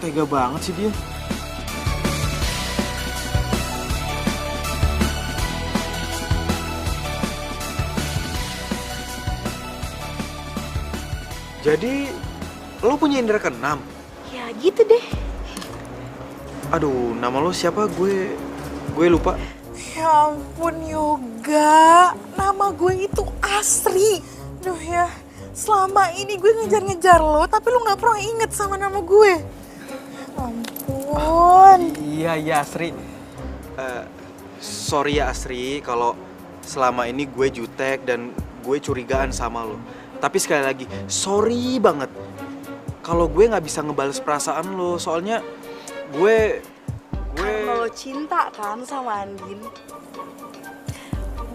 S3: Tega banget sih dia. Jadi, lo punya indera keenam?
S7: Ya gitu deh.
S3: Aduh, nama lo siapa? Gue lupa.
S7: Ya ampun Yoga, nama gue itu Asri. Duh ya, selama ini gue ngejar-ngejar lo, tapi lo gak pernah inget sama nama gue. Ampun.
S3: Iya Asri. Sorry ya Asri, kalau selama ini gue jutek dan gue curigaan sama lo. Tapi sekali lagi, sorry banget kalau gue nggak bisa ngebales perasaan lo. Soalnya gue
S7: Karena lo cinta kan sama Andin.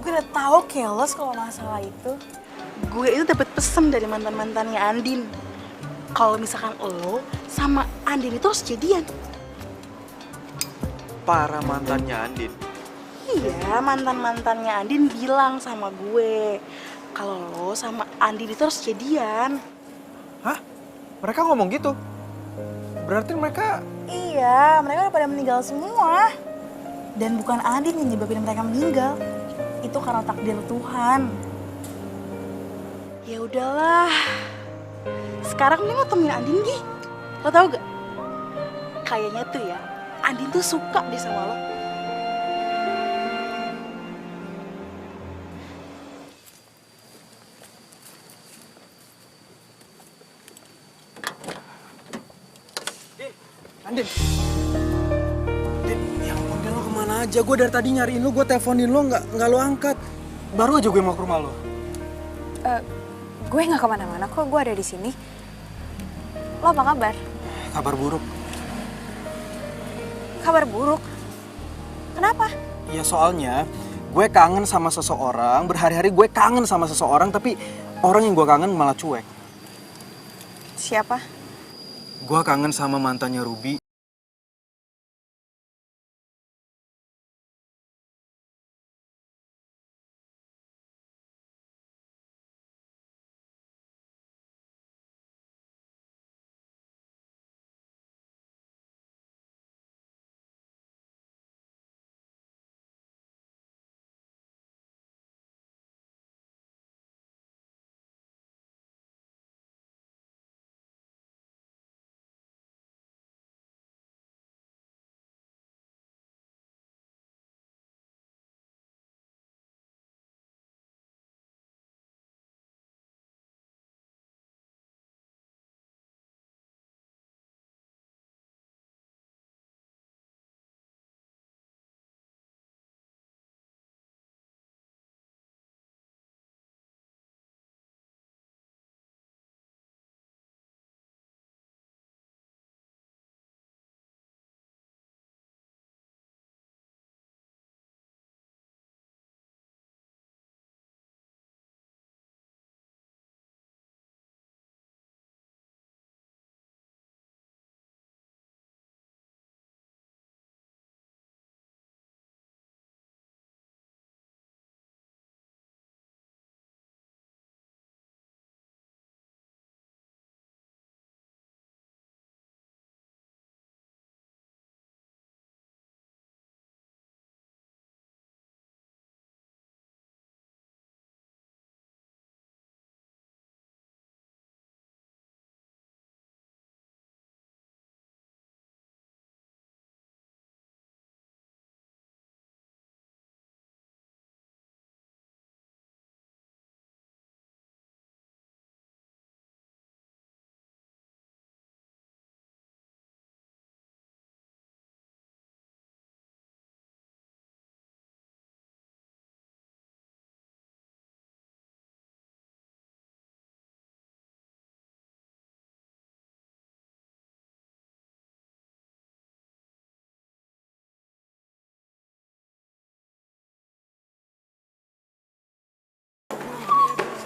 S7: Gue udah tahu keles kalau masalah itu. Gue itu dapat pesan dari mantan-mantannya Andin. Kalau misalkan lo sama Andin itu harus jadian.
S3: para mantannya Andin.
S7: Iya, mantan-mantannya Andin bilang sama gue kalau lo sama Andin itu harus jadian.
S3: Hah? Mereka ngomong gitu? Berarti mereka...
S7: Iya, mereka udah pada meninggal semua. Dan bukan Andin yang nyebabin mereka meninggal. Itu karena takdir Tuhan. Ya udahlah. Sekarang mending lo temuin Andin, Gi. Lo tau gak? Kayaknya tuh ya, Andin tuh suka deh sama lo.
S3: Andin, ya ampun, Din, lo kemana aja? Gue dari tadi nyariin lo, gue teleponin lo, nggak lo angkat. Baru aja gue mau ke rumah lo.
S15: Gue nggak kemana-mana kok, gue ada di sini. Lo apa kabar?
S3: Kabar buruk.
S15: Kabar buruk? Kenapa?
S3: Ya soalnya gue kangen sama seseorang, berhari-hari gue kangen sama seseorang, tapi orang yang gue kangen malah cuek.
S15: Siapa?
S3: Gue kangen sama mantannya Ruby.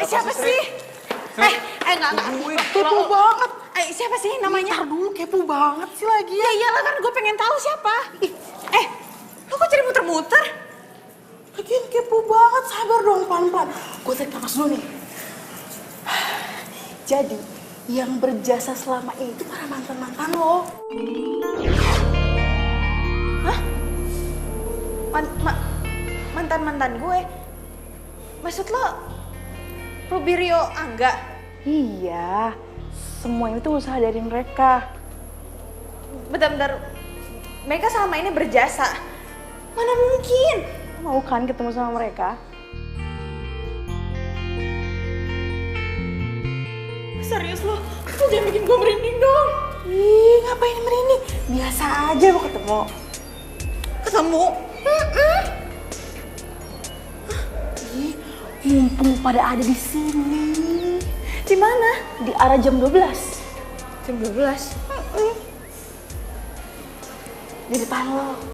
S7: Siapa sih? Enggak. Kepo banget. Siapa sih namanya? Ntar dulu, kepo banget sih lagi. Ya iyalah kan gue pengen tahu siapa. Lo kok jadi muter-muter? Lagian kepo banget, sabar dong pelan-pelan. Gue tarik nafas dulu nih. Jadi, yang berjasa selama ini itu para mantan-mantan lo. Hah? Mantan-mantan gue? Maksud lo, Rubirio Angga? Iya, semua itu usaha dari mereka. Bentar-bentar, mereka selama ini berjasa. Mana mungkin? Mau kan ketemu sama mereka? Serius lo jangan bikin gue merinding dong. Ih, ngapain merinding? Biasa aja lo ketemu. Ketemu? Ih, mumpung pada ada di sini. Di mana? Di arah jam 12. Jam 12? Di depan lo.